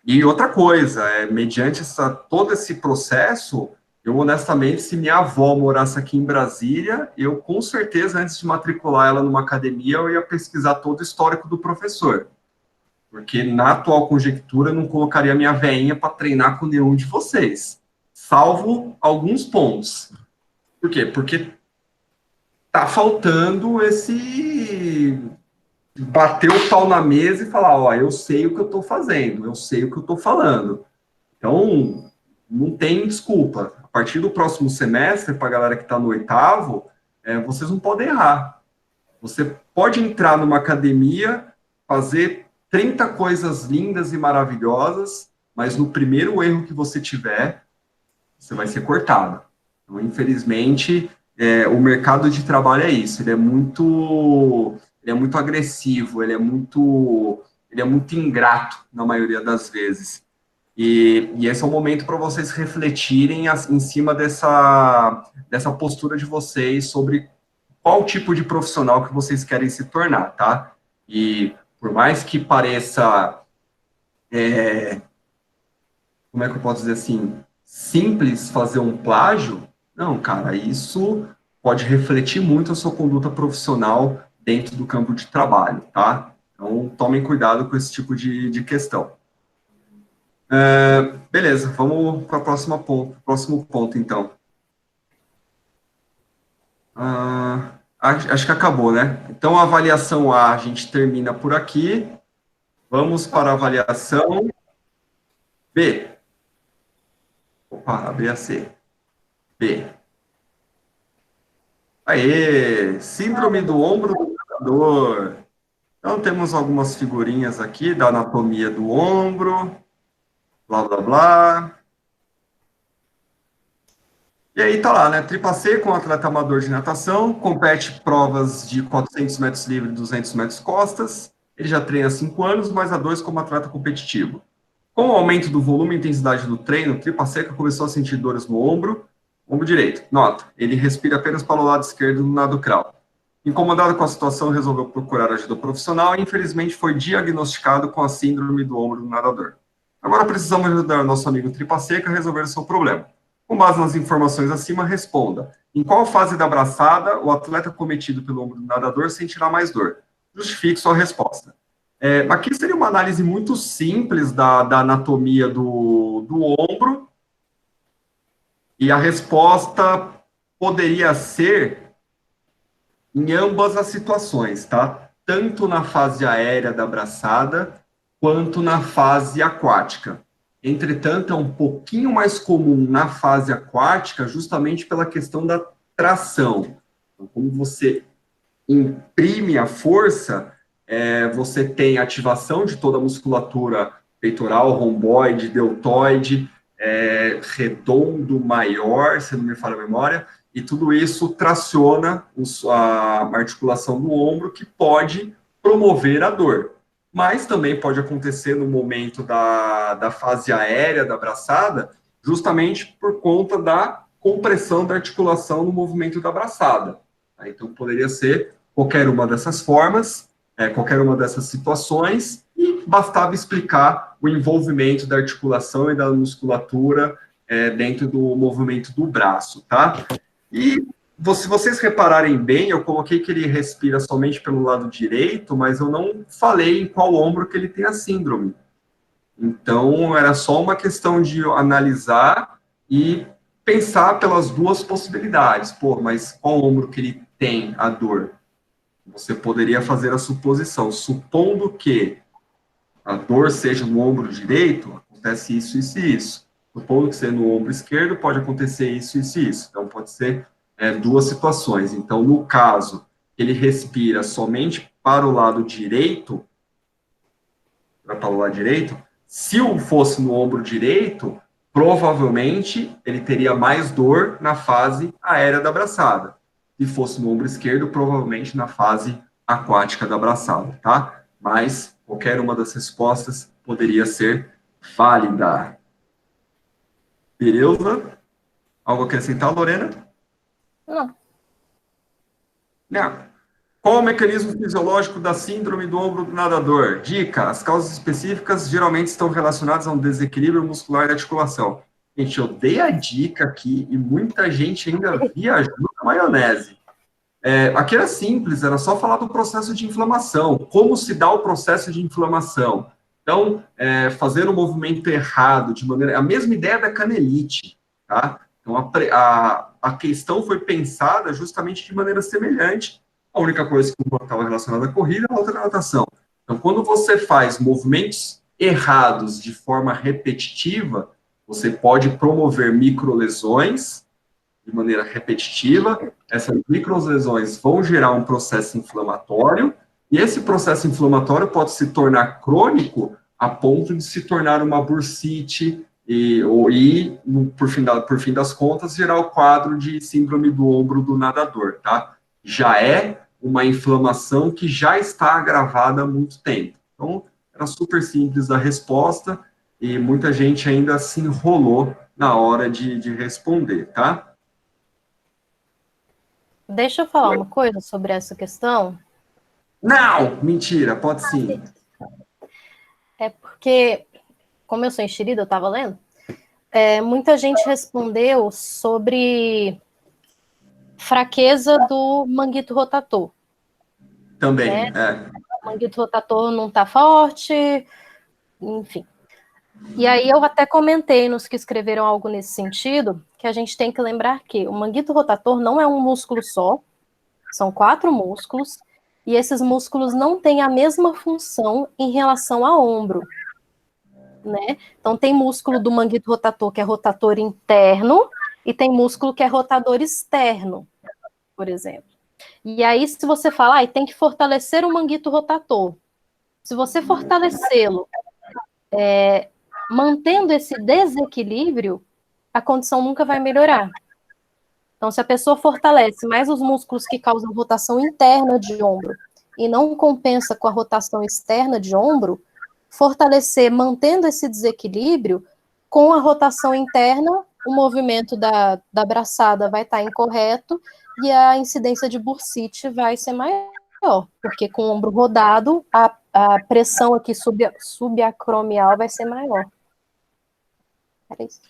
Speaker 2: E outra coisa, mediante todo esse processo, eu honestamente, se minha avó morasse aqui em Brasília, eu com certeza, antes de matricular ela numa academia, eu ia pesquisar todo o histórico do professor. Porque na atual conjectura, eu não colocaria minha veinha para treinar com nenhum de vocês. Salvo alguns pontos. Por quê? Porque tá faltando esse... bater o pau na mesa e falar, ó, eu sei o que eu estou fazendo, eu sei o que eu estou falando. Então, não tem desculpa. A partir do próximo semestre, para a galera que está no 8º, vocês não podem errar. Você pode entrar numa academia, fazer 30 coisas lindas e maravilhosas, mas no primeiro erro que você tiver, você vai ser cortado. Então, infelizmente, o mercado de trabalho é isso, ele é muito agressivo, ele é muito ingrato na maioria das vezes. E esse é o momento para vocês refletirem em cima dessa postura de vocês sobre qual tipo de profissional que vocês querem se tornar, tá? E por mais que pareça, como é que eu posso dizer assim, simples fazer um plágio, não, cara, isso pode refletir muito a sua conduta profissional dentro do campo de trabalho, tá? Então, tomem cuidado com esse tipo de questão. Beleza, vamos para o próximo ponto, então. Acho que acabou, né? Então, a avaliação A, a gente termina por aqui. Vamos para a avaliação B. Opa, a B, a C. B. Aê! Síndrome do ombro do nadador. Então, temos algumas figurinhas aqui da anatomia do ombro, blá, blá, blá. E aí tá lá, né? Tripa C com atleta amador de natação, compete provas de 400 metros livre e 200 metros costas. Ele já treina há 5 anos, mais a 2 como atleta competitivo. Com o aumento do volume e intensidade do treino, Tripa Seca começou a sentir dores no ombro direito. Nota, ele respira apenas para o lado esquerdo no nado crawl. Incomodado com a situação, resolveu procurar ajuda profissional e, infelizmente, foi diagnosticado com a síndrome do ombro do nadador. Agora precisamos ajudar nosso amigo Tripa Seca a resolver o seu problema. Com base nas informações acima, responda. Em qual fase da braçada o atleta cometido pelo ombro do nadador sentirá mais dor? Justifique sua resposta. Aqui seria uma análise muito simples da anatomia do ombro, e a resposta poderia ser em ambas as situações, tá? Tanto na fase aérea da braçada, quanto na fase aquática. Entretanto, é um pouquinho mais comum na fase aquática, justamente pela questão da tração. Então, como você imprime a força, você tem ativação de toda a musculatura peitoral, romboide, deltoide, redondo maior, se não me falha a memória, e tudo isso traciona a articulação do ombro, que pode promover a dor. Mas também pode acontecer no momento da fase aérea da braçada, justamente por conta da compressão da articulação no movimento da braçada. Então, poderia ser qualquer uma dessas formas, qualquer uma dessas situações, e bastava explicar o envolvimento da articulação e da musculatura dentro do movimento do braço, tá? E se vocês repararem bem, eu coloquei que ele respira somente pelo lado direito, mas eu não falei em qual ombro que ele tem a síndrome. Então, era só uma questão de analisar e pensar pelas duas possibilidades. Pô, mas qual ombro que ele tem a dor? Você poderia fazer a suposição, supondo que a dor seja no ombro direito, acontece isso, isso e isso. Supondo que seja no ombro esquerdo, pode acontecer isso, isso e isso. Então, pode ser duas situações. Então, no caso, ele respira somente para o lado direito, se fosse no ombro direito, provavelmente ele teria mais dor na fase aérea da braçada. Se fosse no ombro esquerdo, provavelmente na fase aquática da braçada, tá? Mas qualquer uma das respostas poderia ser válida. Beleza? Algo a acrescentar, Lorena?
Speaker 1: Não.
Speaker 2: Não. Qual o mecanismo fisiológico da síndrome do ombro do nadador? Dica: as causas específicas geralmente estão relacionadas a um desequilíbrio muscular da articulação. Gente, eu dei a dica aqui e muita gente ainda viajou na maionese. Aqui era simples, era só falar do processo de inflamação, como se dá o processo de inflamação. Então, fazer o movimento errado, a mesma ideia da canelite, tá? Então, a questão foi pensada justamente de maneira semelhante. A única coisa que uma estava relacionada à corrida, a outra à natação. Então, quando você faz movimentos errados de forma repetitiva, você pode promover microlesões de maneira repetitiva. Essas microlesões vão gerar um processo inflamatório, e esse processo inflamatório pode se tornar crônico a ponto de se tornar uma bursite e por fim das contas, gerar o quadro de síndrome do ombro do nadador, tá? Já é uma inflamação que já está agravada há muito tempo. Então, era super simples a resposta, e muita gente ainda se enrolou na hora de responder, tá?
Speaker 1: Deixa eu falar uma coisa sobre essa questão.
Speaker 2: Não! Mentira, pode sim.
Speaker 1: É porque, como eu sou enxerida, eu estava lendo, muita gente respondeu sobre fraqueza do manguito rotator,
Speaker 2: Também,
Speaker 1: né? O manguito rotator não está forte, enfim. E aí eu até comentei nos que escreveram algo nesse sentido, que a gente tem que lembrar que o manguito rotator não é um músculo só, são 4 músculos, e esses músculos não têm a mesma função em relação ao ombro, né? Então tem músculo do manguito rotator que é rotator interno, e tem músculo que é rotador externo, por exemplo. E aí, se você falar, tem que fortalecer o manguito rotator. Se você fortalecê-lo, mantendo esse desequilíbrio, a condição nunca vai melhorar. Então, se a pessoa fortalece mais os músculos que causam rotação interna de ombro e não compensa com a rotação externa de ombro, fortalecer mantendo esse desequilíbrio, com a rotação interna, o movimento da braçada vai estar incorreto e a incidência de bursite vai ser maior, porque com o ombro rodado, a pressão aqui subacromial vai ser maior. Era isso.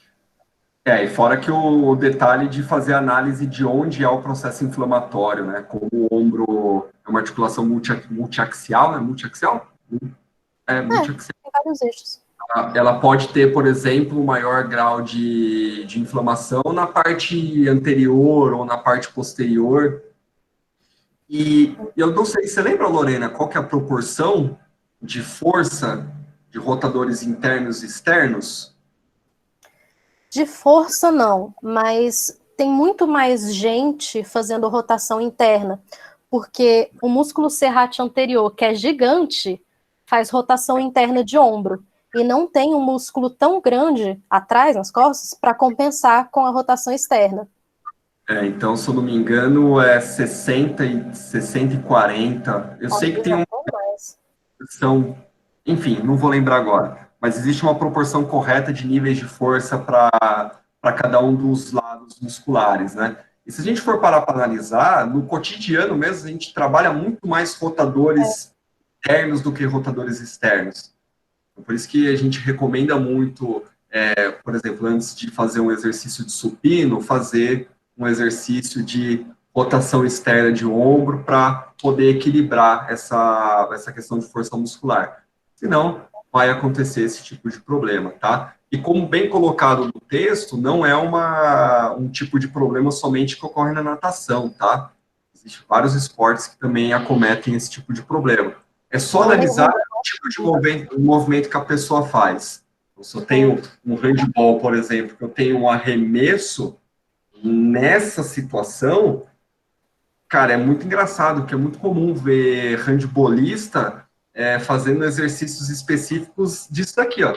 Speaker 2: E fora que o detalhe de fazer análise de onde é o processo inflamatório, né? Como o ombro é uma articulação multiaxial, né? Multiaxial? Multiaxial.
Speaker 1: Tem vários eixos.
Speaker 2: Ela pode ter, por exemplo, um maior grau de inflamação na parte anterior ou na parte posterior. E eu não sei, você lembra, Lorena, qual que é a proporção de força de rotadores internos e externos?
Speaker 1: De força, não, mas tem muito mais gente fazendo rotação interna, porque o músculo serrátil anterior, que é gigante, faz rotação interna de ombro, e não tem um músculo tão grande atrás, nas costas, para compensar com a rotação externa.
Speaker 2: Então, se eu não me engano, é 60 e 40. Eu sei que tem uma proporção, enfim, não vou lembrar agora, mas existe uma proporção correta de níveis de força para cada um dos lados musculares, né? E se a gente for parar para analisar, no cotidiano mesmo, a gente trabalha muito mais rotadores internos do que rotadores externos. Por isso que a gente recomenda muito, por exemplo, antes de fazer um exercício de supino, fazer um exercício de rotação externa de ombro para poder equilibrar essa questão de força muscular. Senão, vai acontecer esse tipo de problema, tá? E como bem colocado no texto, não é um tipo de problema somente que ocorre na natação, tá? Existem vários esportes que também acometem esse tipo de problema. É só analisar o tipo de movimento que a pessoa faz. Se eu tenho um handball, por exemplo, que eu tenho um arremesso, nessa situação, cara, é muito engraçado, porque é muito comum ver handbolista fazendo exercícios específicos disso daqui, ó.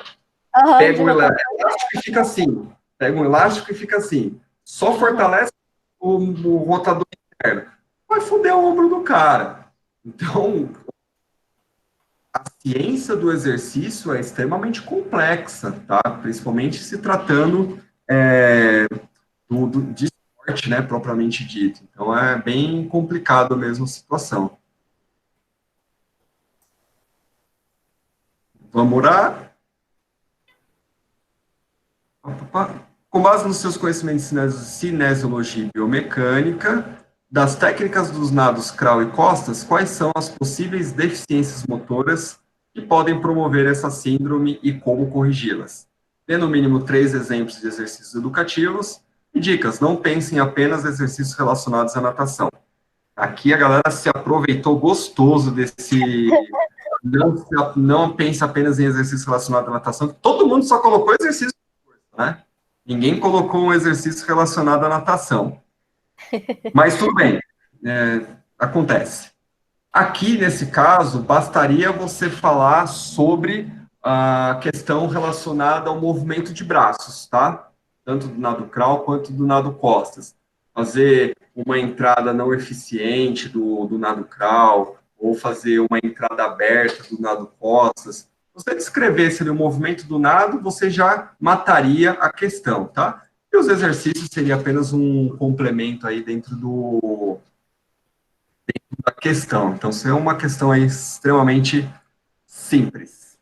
Speaker 2: Pega um elástico e fica assim. Pega um elástico e fica assim. Só fortalece o rotador interno. Vai foder o ombro do cara. Então, a ciência do exercício é extremamente complexa, tá? Principalmente se tratando de esporte, né, propriamente dito. Então, é bem complicado mesmo a situação. Vamos orar? Com base nos seus conhecimentos de cinesiologia e biomecânica, das técnicas dos nados crawl e costas, quais são as possíveis deficiências motoras que podem promover essa síndrome e como corrigi-las? Dê no mínimo 3 exemplos de exercícios educativos e dicas. Não pensem apenas em exercícios relacionados à natação. Aqui a galera se aproveitou gostoso desse... Não pense apenas em exercícios relacionados à natação. Todo mundo só colocou exercício, né? Ninguém colocou um exercício relacionado à natação. Mas tudo bem, acontece. Aqui, nesse caso, bastaria você falar sobre a questão relacionada ao movimento de braços, tá? Tanto do nado crawl quanto do nado costas. Fazer uma entrada não eficiente do nado crawl, ou fazer uma entrada aberta do nado costas. você descrevesse ali o movimento do nado, você já mataria a questão, tá? E os exercícios seria apenas um complemento aí dentro da questão. Então, isso é uma questão aí extremamente simples.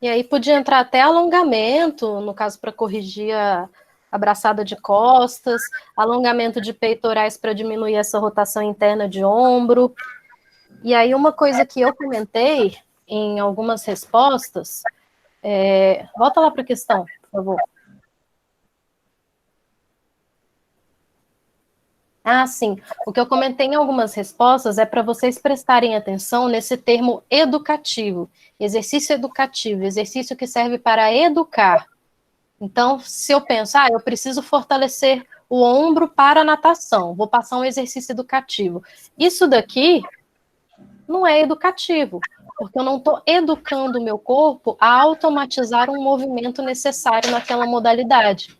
Speaker 1: E aí podia entrar até alongamento, no caso para corrigir a abraçada de costas, alongamento de peitorais para diminuir essa rotação interna de ombro. E aí uma coisa que eu comentei em algumas respostas, volta lá para a questão, por favor. Ah, sim. O que eu comentei em algumas respostas é para vocês prestarem atenção nesse termo educativo, exercício que serve para educar. Então, se eu penso, eu preciso fortalecer o ombro para a natação, vou passar um exercício educativo. Isso daqui não é educativo, porque eu não estou educando o meu corpo a automatizar um movimento necessário naquela modalidade.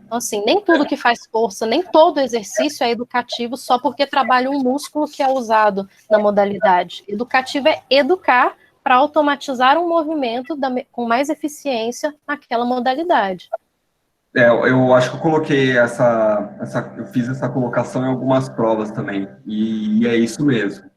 Speaker 1: Então, assim, nem tudo que faz força, nem todo exercício é educativo só porque trabalha um músculo que é usado na modalidade. Educativo é educar para automatizar um movimento com mais eficiência naquela modalidade.
Speaker 2: Eu acho que eu coloquei eu fiz essa colocação em algumas provas também, e é isso mesmo.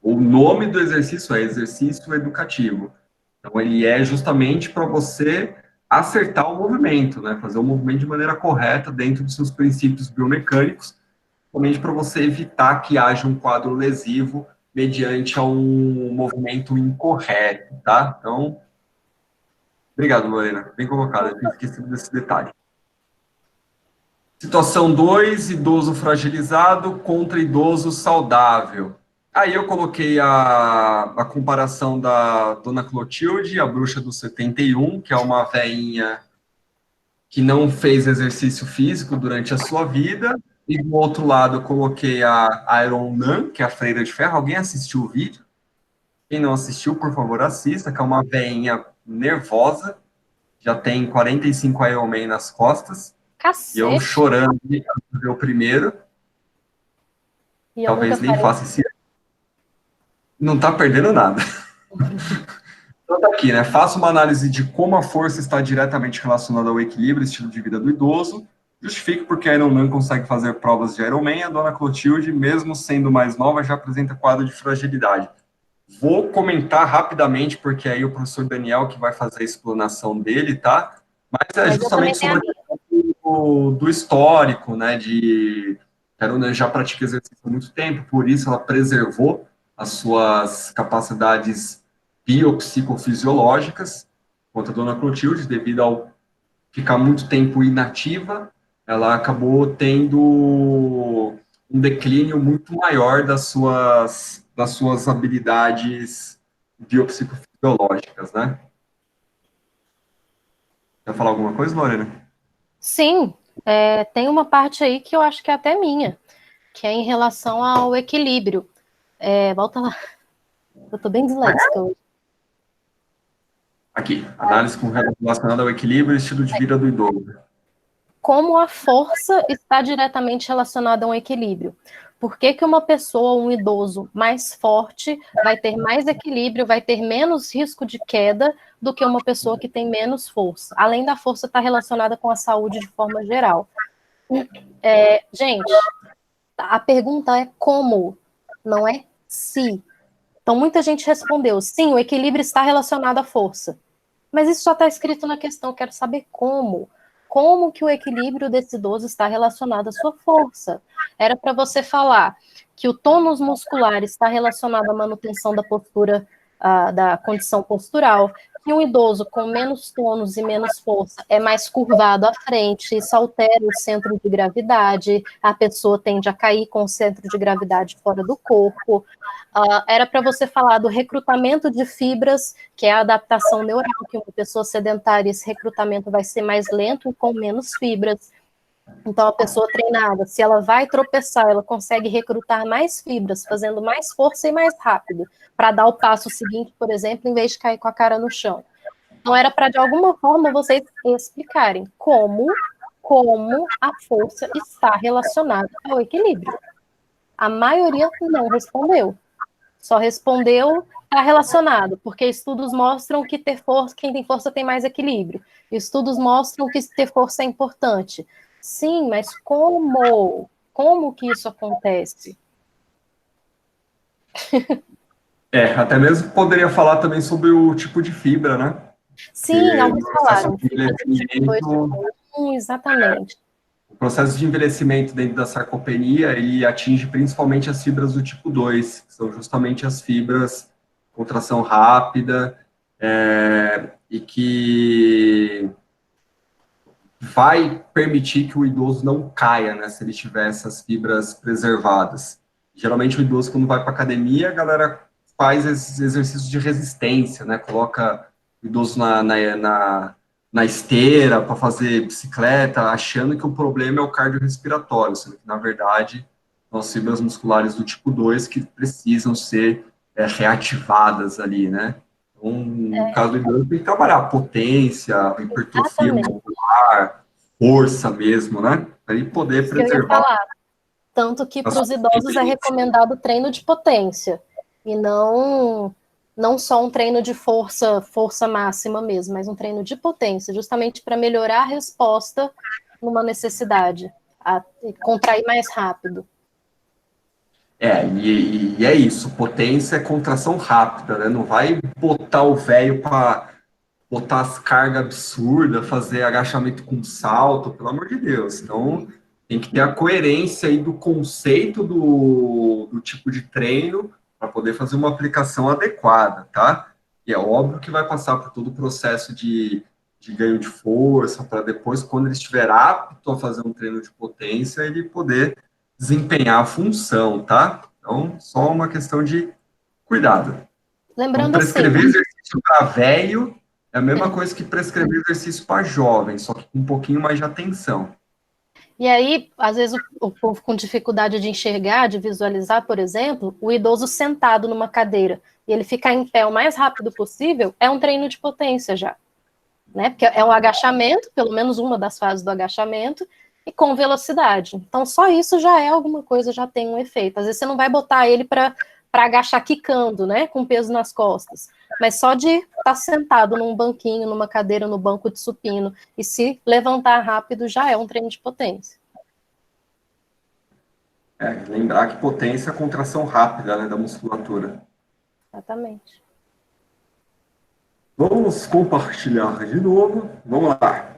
Speaker 2: O nome do exercício é exercício educativo. Então, ele é justamente para você acertar o movimento, né? Fazer o movimento de maneira correta dentro dos seus princípios biomecânicos, somente para você evitar que haja um quadro lesivo mediante a um movimento incorreto, tá? Então, obrigado, Lorena. Bem colocado, eu tinha esquecido desse detalhe. Situação 2, idoso fragilizado contra idoso saudável. Aí eu coloquei a comparação da Dona Clotilde, a bruxa do 71, que é uma velhinha que não fez exercício físico durante a sua vida. E do outro lado eu coloquei a Iron Man, que é a freira de ferro. Alguém assistiu o vídeo? Quem não assistiu, por favor, assista, que é uma velhinha nervosa, já tem 45 Iron Man nas costas.
Speaker 1: Cacete.
Speaker 2: E eu chorando de ver o primeiro. Talvez nem faça esse ano. Não está perdendo nada. Então tá aqui, né? Faça uma análise de como a força está diretamente relacionada ao equilíbrio e estilo de vida do idoso. Justifique porque a Ironman consegue fazer provas de Ironman. A Dona Clotilde, mesmo sendo mais nova, já apresenta quadro de fragilidade. Vou comentar rapidamente, porque aí o professor Daniel que vai fazer a explanação dele, tá? Mas é justamente sobre do histórico, né? A Ironman já pratica exercício há muito tempo, por isso ela preservou as suas capacidades biopsicofisiológicas, quanto a Dona Clotilde, devido ao ficar muito tempo inativa, ela acabou tendo um declínio muito maior das suas habilidades biopsicofisiológicas, né? Quer falar alguma coisa, Lorena?
Speaker 1: Sim, tem uma parte aí que eu acho que é até minha, que é em relação ao equilíbrio. Volta lá. Eu tô bem disléxica hoje.
Speaker 2: Aqui, análise relacionada ao equilíbrio e estilo de vida do idoso.
Speaker 1: Como a força está diretamente relacionada a um equilíbrio. Por que uma pessoa, um idoso mais forte, vai ter mais equilíbrio, vai ter menos risco de queda do que uma pessoa que tem menos força? Além da força estar relacionada com a saúde de forma geral. Gente, a pergunta é como, não é se. Então, muita gente respondeu, sim, o equilíbrio está relacionado à força. Mas isso só está escrito na questão, eu quero saber como. Como que o equilíbrio desse idoso está relacionado à sua força? Era para você falar que o tônus muscular está relacionado à manutenção da postura, da condição postural, que um idoso com menos tônus e menos força é mais curvado à frente, isso altera o centro de gravidade, a pessoa tende a cair com o centro de gravidade fora do corpo. Era para você falar do recrutamento de fibras, que é a adaptação neural, que uma pessoa sedentária, esse recrutamento vai ser mais lento e com menos fibras. Então, a pessoa treinada, se ela vai tropeçar, ela consegue recrutar mais fibras, fazendo mais força e mais rápido, para dar o passo seguinte, por exemplo, em vez de cair com a cara no chão. Então, era para, de alguma forma, vocês explicarem como a força está relacionada ao equilíbrio. A maioria não respondeu. Só respondeu está relacionado, porque estudos mostram que ter força, quem tem força tem mais equilíbrio. Estudos mostram que ter força é importante. Sim, mas como? Como que isso acontece?
Speaker 2: Até mesmo poderia falar também sobre o tipo de fibra, né?
Speaker 1: Sim, alguns falaram.
Speaker 2: Envelhecimento,
Speaker 1: exatamente.
Speaker 2: o processo de envelhecimento dentro da sarcopenia, ele atinge principalmente as fibras do tipo 2, que são justamente as fibras contração rápida, e que vai permitir que o idoso não caia, né, se ele tiver essas fibras preservadas. Geralmente o idoso, quando vai para academia, a galera faz esses exercícios de resistência, né, coloca o idoso na esteira para fazer bicicleta, achando que o problema é o cardiorrespiratório, sendo que, na verdade, são as fibras musculares do tipo 2 que precisam ser reativadas ali, né? Então, no caso do idoso, tem que trabalhar a potência, a hipertrofia muscular, força mesmo, né? Para ele poder preservar.
Speaker 1: Tanto que para os idosos é recomendado treino de potência, e não só um treino de força máxima mesmo, mas um treino de potência, justamente para melhorar a resposta numa necessidade, a contrair mais rápido.
Speaker 2: E é isso, potência é contração rápida, né? Não vai botar o velho para botar as cargas absurdas, fazer agachamento com salto, pelo amor de Deus. Então, tem que ter a coerência aí do conceito do tipo de treino para poder fazer uma aplicação adequada, tá? E é óbvio que vai passar por todo o processo de ganho de força, para depois, quando ele estiver apto a fazer um treino de potência, ele poder desempenhar a função, tá? Então, só uma questão de cuidado.
Speaker 1: Lembrando
Speaker 2: então, prescrever
Speaker 1: assim,
Speaker 2: exercício para velho é a mesma coisa que prescrever exercício para jovem, só que com um pouquinho mais de atenção.
Speaker 1: E aí, às vezes, o povo com dificuldade de enxergar, de visualizar, por exemplo, o idoso sentado numa cadeira e ele ficar em pé o mais rápido possível, é um treino de potência já. Né? Porque é um agachamento, pelo menos uma das fases do agachamento, e com velocidade. Então, só isso já é alguma coisa, já tem um efeito. Às vezes você não vai botar ele para agachar quicando, né? Com peso nas costas. Mas só de estar sentado num banquinho, numa cadeira, no banco de supino, e se levantar rápido, já é um treino de potência.
Speaker 2: Lembrar que potência é a contração rápida, né, da musculatura.
Speaker 1: Exatamente.
Speaker 2: Vamos compartilhar de novo. Vamos lá.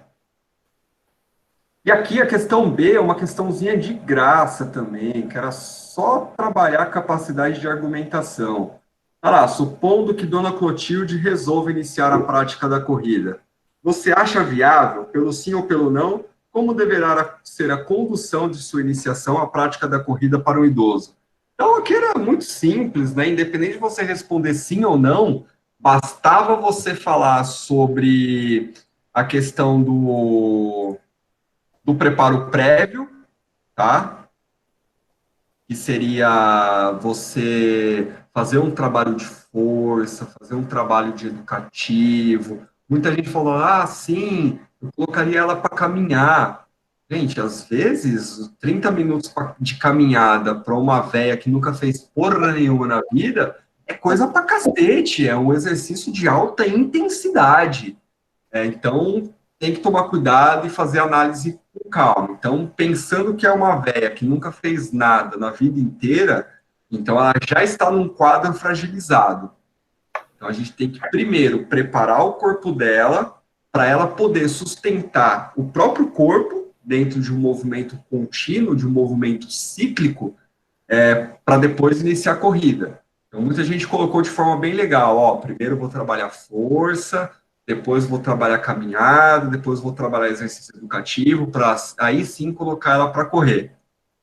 Speaker 2: E aqui a questão B é uma questãozinha de graça também, que era só trabalhar a capacidade de argumentação. Olha lá, supondo que Dona Clotilde resolva iniciar a prática da corrida. Você acha viável, pelo sim ou pelo não, como deverá ser a condução de sua iniciação à prática da corrida para um idoso? Então, aqui era muito simples, né? Independente de você responder sim ou não, bastava você falar sobre a questão do preparo prévio, tá? Que seria você fazer um trabalho de força, fazer um trabalho de educativo. Muita gente falou, sim, eu colocaria ela para caminhar. Gente, às vezes, 30 minutos de caminhada para uma véia que nunca fez porra nenhuma na vida é coisa pra cacete, é um exercício de alta intensidade. Então, tem que tomar cuidado e fazer análise com calma. Então, pensando que é uma véia que nunca fez nada na vida inteira, então ela já está num quadro fragilizado. Então, a gente tem que, primeiro, preparar o corpo dela para ela poder sustentar o próprio corpo dentro de um movimento contínuo, de um movimento cíclico, para depois iniciar a corrida. Então, muita gente colocou de forma bem legal, primeiro eu vou trabalhar força, depois vou trabalhar caminhada, depois vou trabalhar exercício educativo, para aí sim colocar ela para correr.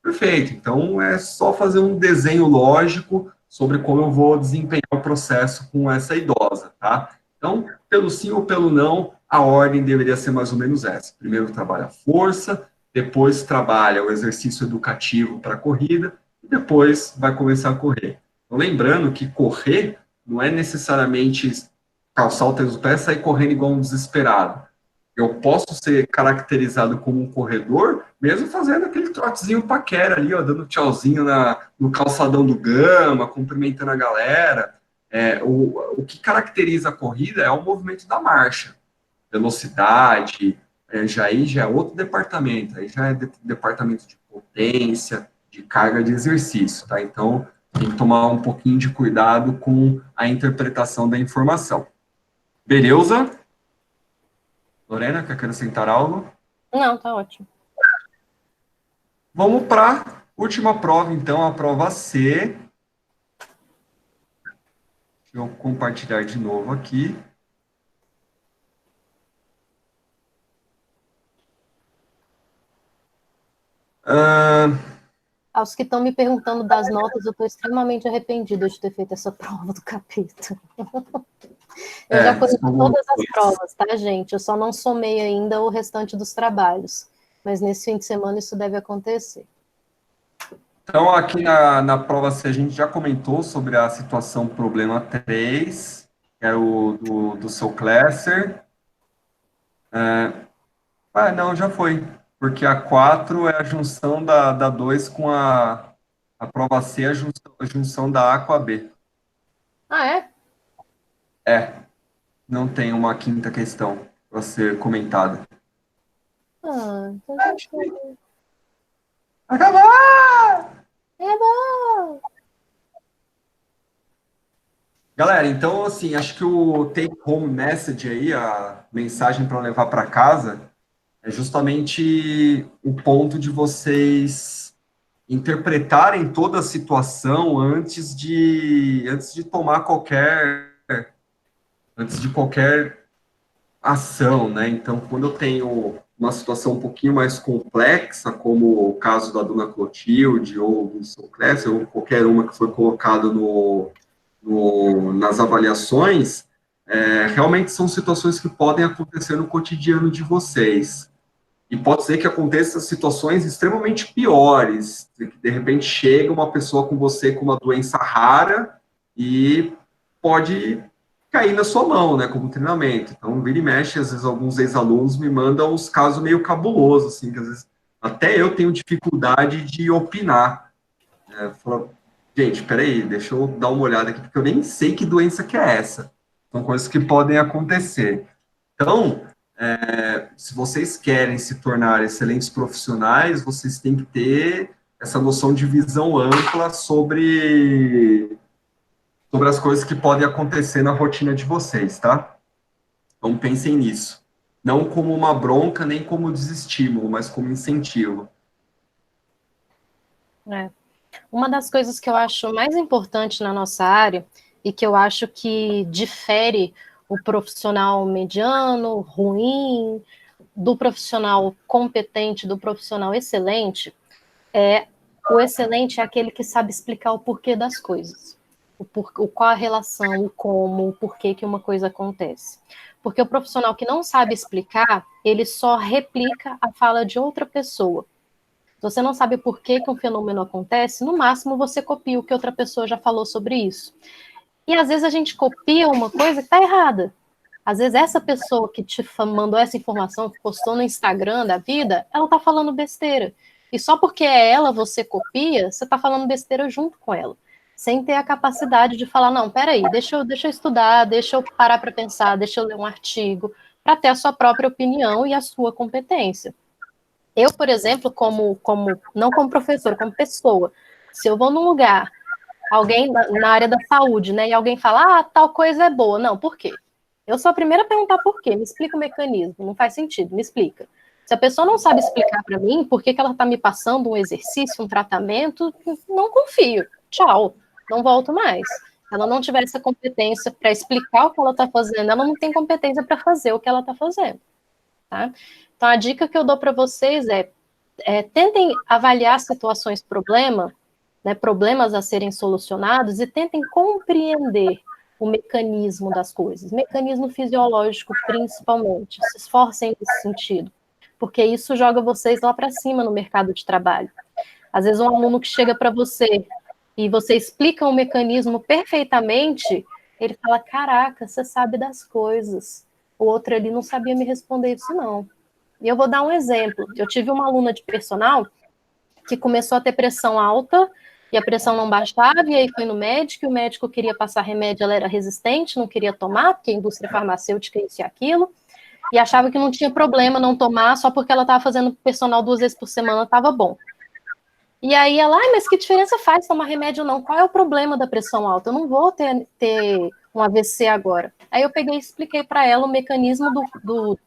Speaker 2: Perfeito, então é só fazer um desenho lógico sobre como eu vou desempenhar o processo com essa idosa, tá? Então, pelo sim ou pelo não, a ordem deveria ser mais ou menos essa. Primeiro trabalha a força, depois trabalha o exercício educativo para a corrida, e depois vai começar a correr. Então, lembrando que correr não é necessariamente calçar o tênis do pé e sair correndo igual um desesperado. Eu posso ser caracterizado como um corredor, mesmo fazendo aquele trotezinho paquera ali, ó, dando tchauzinho no calçadão do Gama, cumprimentando a galera. O que caracteriza a corrida é o movimento da marcha, velocidade, já é outro departamento, aí já é departamento de potência, de carga de exercício, tá? Então, tem que tomar um pouquinho de cuidado com a interpretação da informação. Beleza? Lorena, quer acrescentar algo?
Speaker 1: Não, tá ótimo.
Speaker 2: Vamos para a última prova, então, a prova C. Deixa eu compartilhar de novo aqui.
Speaker 1: Aos que estão me perguntando das notas, eu estou extremamente arrependida de ter feito essa prova do capeta. Eu já corrigi todas as provas, tá, gente? Eu só não somei ainda o restante dos trabalhos. Mas nesse fim de semana isso deve acontecer.
Speaker 2: Então, aqui na prova C, a gente já comentou sobre a situação problema 3, que era o do seu Classer. Não, já foi. Porque a 4 é a junção da 2 com a prova C, a junção da A com a B.
Speaker 1: Ah, é?
Speaker 2: Não tem uma quinta questão para ser comentada.
Speaker 1: Então já foi.
Speaker 2: Acabou!
Speaker 1: É bom!
Speaker 2: Galera, então, assim, acho que o take home message aí, a mensagem para levar para casa, é justamente o ponto de vocês interpretarem toda a situação antes de tomar antes de qualquer ação, né? Então, quando eu tenho uma situação um pouquinho mais complexa, como o caso da Dona Clotilde ou do São Clécio, ou qualquer uma que foi colocada nas avaliações, realmente são situações que podem acontecer no cotidiano de vocês. E pode ser que aconteçam situações extremamente piores, de repente chega uma pessoa com você com uma doença rara e pode cair na sua mão, né, como treinamento. Então, vira e mexe, às vezes alguns ex-alunos me mandam uns casos meio cabulosos, assim, que às vezes até eu tenho dificuldade de opinar. Falo, gente, peraí, deixa eu dar uma olhada aqui, porque eu nem sei que doença que é essa. São coisas que podem acontecer. Então, se vocês querem se tornar excelentes profissionais, vocês têm que ter essa noção de visão ampla sobre as coisas que podem acontecer na rotina de vocês, tá? Então, pensem nisso. Não como uma bronca, nem como desestímulo, mas como incentivo.
Speaker 1: Uma das coisas que eu acho mais importante na nossa área e que eu acho que difere o profissional mediano, ruim, do profissional competente, do profissional excelente, o excelente é aquele que sabe explicar o porquê das coisas. Qual a relação, o como, o porquê que uma coisa acontece. Porque o profissional que não sabe explicar, ele só replica a fala de outra pessoa. Se você não sabe por que um fenômeno acontece, no máximo você copia o que outra pessoa já falou sobre isso. E às vezes a gente copia uma coisa que está errada. Às vezes essa pessoa que te mandou essa informação, que postou no Instagram da vida, ela está falando besteira. E só porque é ela, você copia, você está falando besteira junto com ela. Sem ter a capacidade de falar, não, peraí, deixa eu estudar, deixa eu parar para pensar, deixa eu ler um artigo, para ter a sua própria opinião e a sua competência. Eu, por exemplo, não como professor, como pessoa, se eu vou num lugar, alguém na área da saúde, né, e alguém fala, tal coisa é boa. Não, por quê? Eu sou a primeira a perguntar por quê. Me explica o mecanismo. Não faz sentido, me explica. Se a pessoa não sabe explicar para mim por que ela está me passando um exercício, um tratamento, não confio. Tchau, não volto mais. Se ela não tiver essa competência para explicar o que ela está fazendo, ela não tem competência para fazer o que ela está fazendo. Tá? Então, a dica que eu dou para vocês tentem avaliar situações problemas a serem solucionados e tentem compreender o mecanismo das coisas, mecanismo fisiológico principalmente. Se esforcem nesse sentido, porque isso joga vocês lá para cima no mercado de trabalho. Às vezes um aluno que chega para você e você explica o mecanismo perfeitamente, ele fala, caraca, você sabe das coisas. O outro ali não sabia me responder isso, não. E eu vou dar um exemplo. Eu tive uma aluna de personal que começou a ter pressão alta e a pressão não baixava, e aí foi no médico, e o médico queria passar remédio, ela era resistente, não queria tomar, porque a indústria farmacêutica é isso e aquilo, e achava que não tinha problema não tomar, só porque ela estava fazendo personal 2 vezes por semana, estava bom. E aí ela, mas que diferença faz tomar remédio ou não? Qual é o problema da pressão alta? Eu não vou ter um AVC agora. Aí eu peguei e expliquei para ela o mecanismo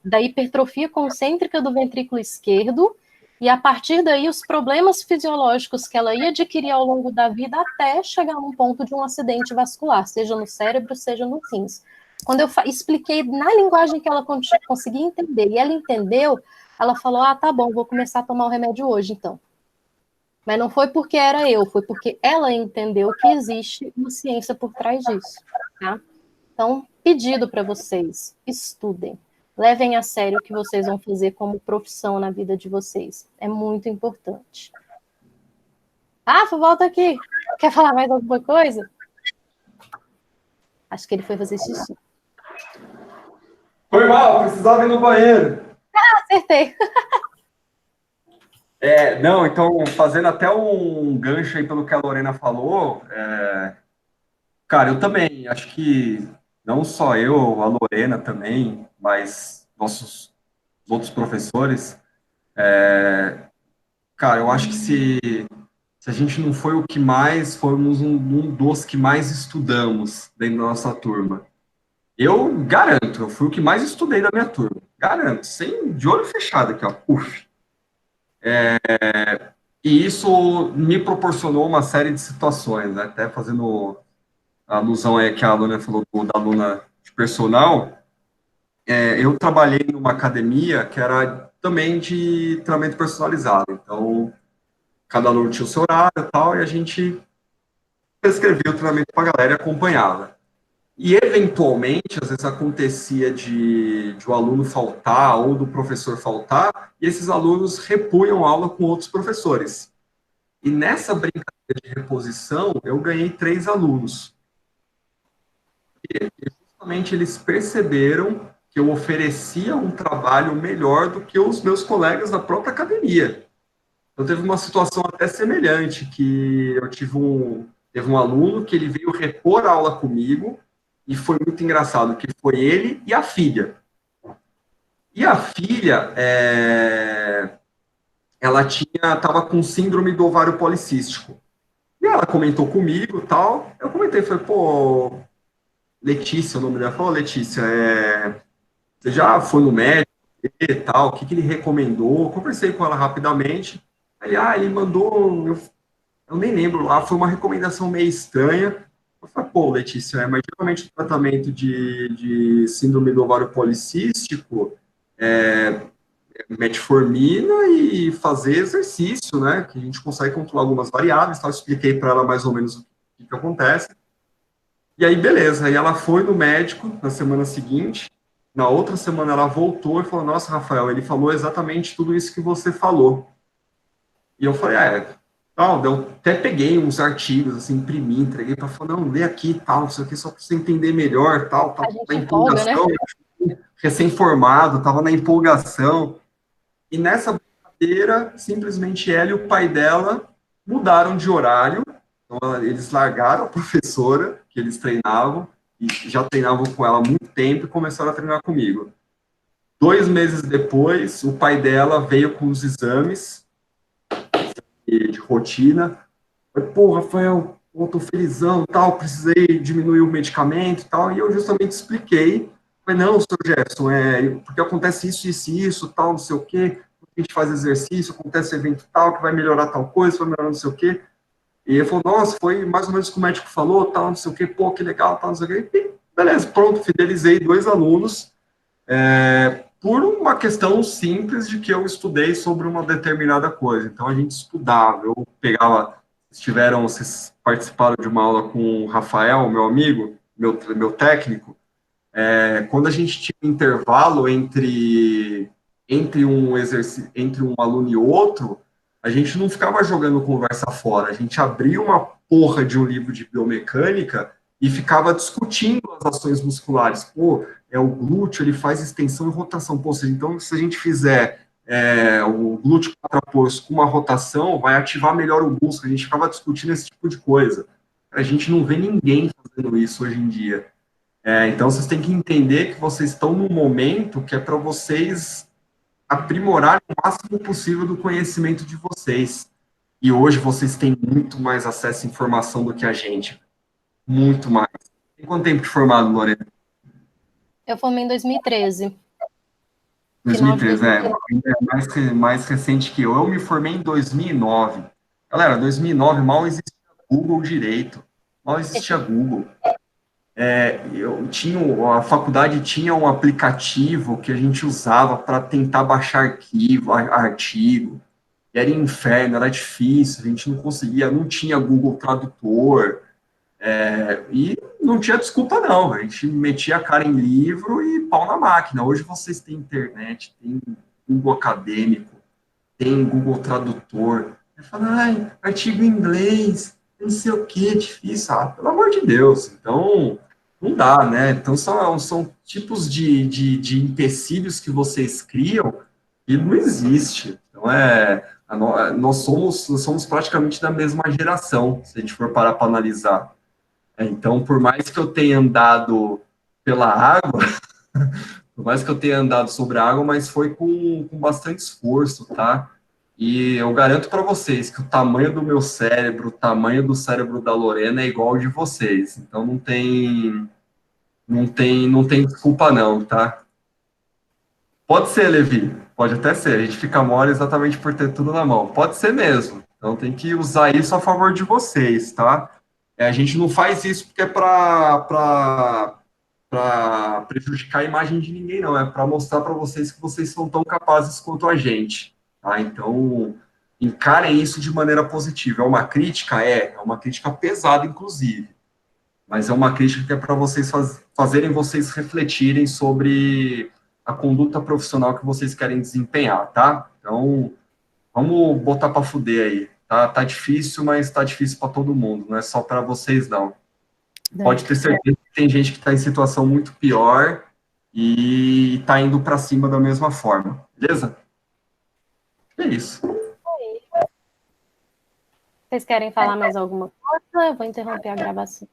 Speaker 1: da hipertrofia concêntrica do ventrículo esquerdo, e a partir daí os problemas fisiológicos que ela ia adquirir ao longo da vida até chegar num ponto de um acidente vascular, seja no cérebro, seja no rins. Quando eu expliquei na linguagem que ela conseguia entender, e ela entendeu, ela falou, tá bom, vou começar a tomar o remédio hoje, então. Mas não foi porque era eu, foi porque ela entendeu que existe uma ciência por trás disso, tá? Então, pedido para vocês, estudem. Levem a sério o que vocês vão fazer como profissão na vida de vocês. É muito importante. Rafa, volta aqui. Quer falar mais alguma coisa? Acho que ele foi fazer xixi.
Speaker 2: Foi mal, precisava ir no banheiro.
Speaker 1: Acertei.
Speaker 2: Não, então, fazendo até um gancho aí pelo que a Lorena falou, cara, eu também, acho que não só eu, a Lorena também, mas nossos outros professores, cara, eu acho que se a gente não foi o que mais, fomos um dos que mais estudamos dentro da nossa turma. Eu garanto, eu fui o que mais estudei da minha turma. Garanto, sem de olho fechado aqui, ó. Uf. E isso me proporcionou uma série de situações, né? Até fazendo a alusão aí que a aluna falou da aluna de personal, eu trabalhei numa academia que era também de treinamento personalizado. Então, cada aluno tinha o seu horário e tal, e a gente prescrevia o treinamento para a galera e acompanhava. E, eventualmente, às vezes acontecia de o aluno faltar ou do professor faltar, e esses alunos repunham aula com outros professores. E nessa brincadeira de reposição, eu ganhei 3 alunos. E justamente eles perceberam que eu oferecia um trabalho melhor do que os meus colegas da própria academia. Então, teve uma situação até semelhante, que eu teve um aluno que ele veio repor a aula comigo, e foi muito engraçado, que foi ele e a filha. E a filha, ela estava com síndrome do ovário policístico. E ela comentou comigo e tal, eu comentei, falei, pô, Letícia, o nome dela, falou, Letícia, você já foi no médico e tal, o que ele recomendou? Conversei com ela rapidamente, ele mandou, eu nem lembro lá, foi uma recomendação meio estranha. Eu falei, pô, Letícia, mas geralmente o tratamento de síndrome do ovário policístico é metformina e fazer exercício, né? Que a gente consegue controlar algumas variáveis, tal. Eu expliquei para ela mais ou menos o que acontece. E aí, beleza. Aí ela foi no médico na semana seguinte. Na outra semana ela voltou e falou, nossa, Rafael, ele falou exatamente tudo isso que você falou. E eu falei, eu até peguei uns artigos, assim, imprimi, entreguei para falar, não, lê aqui, tal, não sei o que, só para você entender melhor, tal,
Speaker 1: A gente
Speaker 2: na
Speaker 1: empolga, né?
Speaker 2: empolgação, recém-formado, estava na empolgação. E nessa brincadeira, simplesmente ela e o pai dela mudaram de horário, então eles largaram a professora que eles treinavam, e já treinavam com ela há muito tempo, e começaram a treinar comigo. 2 meses depois, o pai dela veio com os exames de rotina. Pô, Rafael, eu tô felizão, tal, precisei diminuir o medicamento e tal, e eu justamente expliquei. Falei, não, senhor Jefferson, porque acontece isso, isso e isso, tal, não sei o quê, a gente faz exercício, acontece evento tal, que vai melhorar tal coisa, vai melhorar não sei o quê. E ele falou, nossa, foi mais ou menos o que o médico falou, tal, não sei o quê, pô, que legal, tal, não sei o quê. E, beleza, pronto, fidelizei 2 alunos, por uma questão simples de que eu estudei sobre uma determinada coisa. Então, a gente estudava, eu pegava, vocês participaram de uma aula com o Rafael, meu amigo, meu técnico, quando a gente tinha um intervalo entre um aluno e outro, a gente não ficava jogando conversa fora, a gente abria uma porra de um livro de biomecânica e ficava discutindo as ações musculares. Pô, o glúteo, ele faz extensão e rotação. Pô, então, se a gente fizer o glúteo contraposto com uma rotação, vai ativar melhor o músculo. A gente ficava discutindo esse tipo de coisa. A gente não vê ninguém fazendo isso hoje em dia. Então, vocês têm que entender que vocês estão num momento que é para vocês aprimorar o máximo possível do conhecimento de vocês. E hoje vocês têm muito mais acesso à informação do que a gente. Muito mais. Tem quanto tempo de formado, Lorena?
Speaker 1: Eu formei em 2013.
Speaker 2: 2013, mais recente que eu. Eu me formei em 2009. Galera, 2009 mal existia Google direito. Mal existia Google. A faculdade tinha um aplicativo que a gente usava para tentar baixar artigo. E era inferno, era difícil, a gente não conseguia, não tinha Google Tradutor. E não tinha desculpa, não. A gente metia a cara em livro e pau na máquina. Hoje vocês têm internet, tem Google Acadêmico, tem Google Tradutor. Fala, ai, artigo em inglês, não sei o que, difícil. Ah, pelo amor de Deus. Então, não dá, né? Então, são tipos de empecilhos que vocês criam e não existe. Então, nós somos praticamente da mesma geração, se a gente for parar para analisar. Então, por mais que eu tenha andado pela água, por mais que eu tenha andado sobre a água, mas foi com bastante esforço, tá? E eu garanto para vocês que o tamanho do meu cérebro, o tamanho do cérebro da Lorena é igual ao de vocês. Então, não tem desculpa não, tá? Pode ser, Levi, pode até ser. A gente fica mole exatamente por ter tudo na mão. Pode ser mesmo. Então, tem que usar isso a favor de vocês, tá? A gente não faz isso porque é para prejudicar a imagem de ninguém, não. É para mostrar para vocês que vocês são tão capazes quanto a gente. Tá? Então, encarem isso de maneira positiva. É uma crítica? É uma crítica pesada, inclusive. Mas é uma crítica que é para vocês fazerem vocês refletirem sobre a conduta profissional que vocês querem desempenhar, tá? Então, vamos botar para fuder aí. Tá difícil, mas tá difícil para todo mundo, não é só para vocês, não. Pode ter certeza que tem gente que está em situação muito pior e está indo para cima da mesma forma, beleza? É isso.
Speaker 1: Vocês querem falar mais alguma coisa? Eu vou interromper a gravação.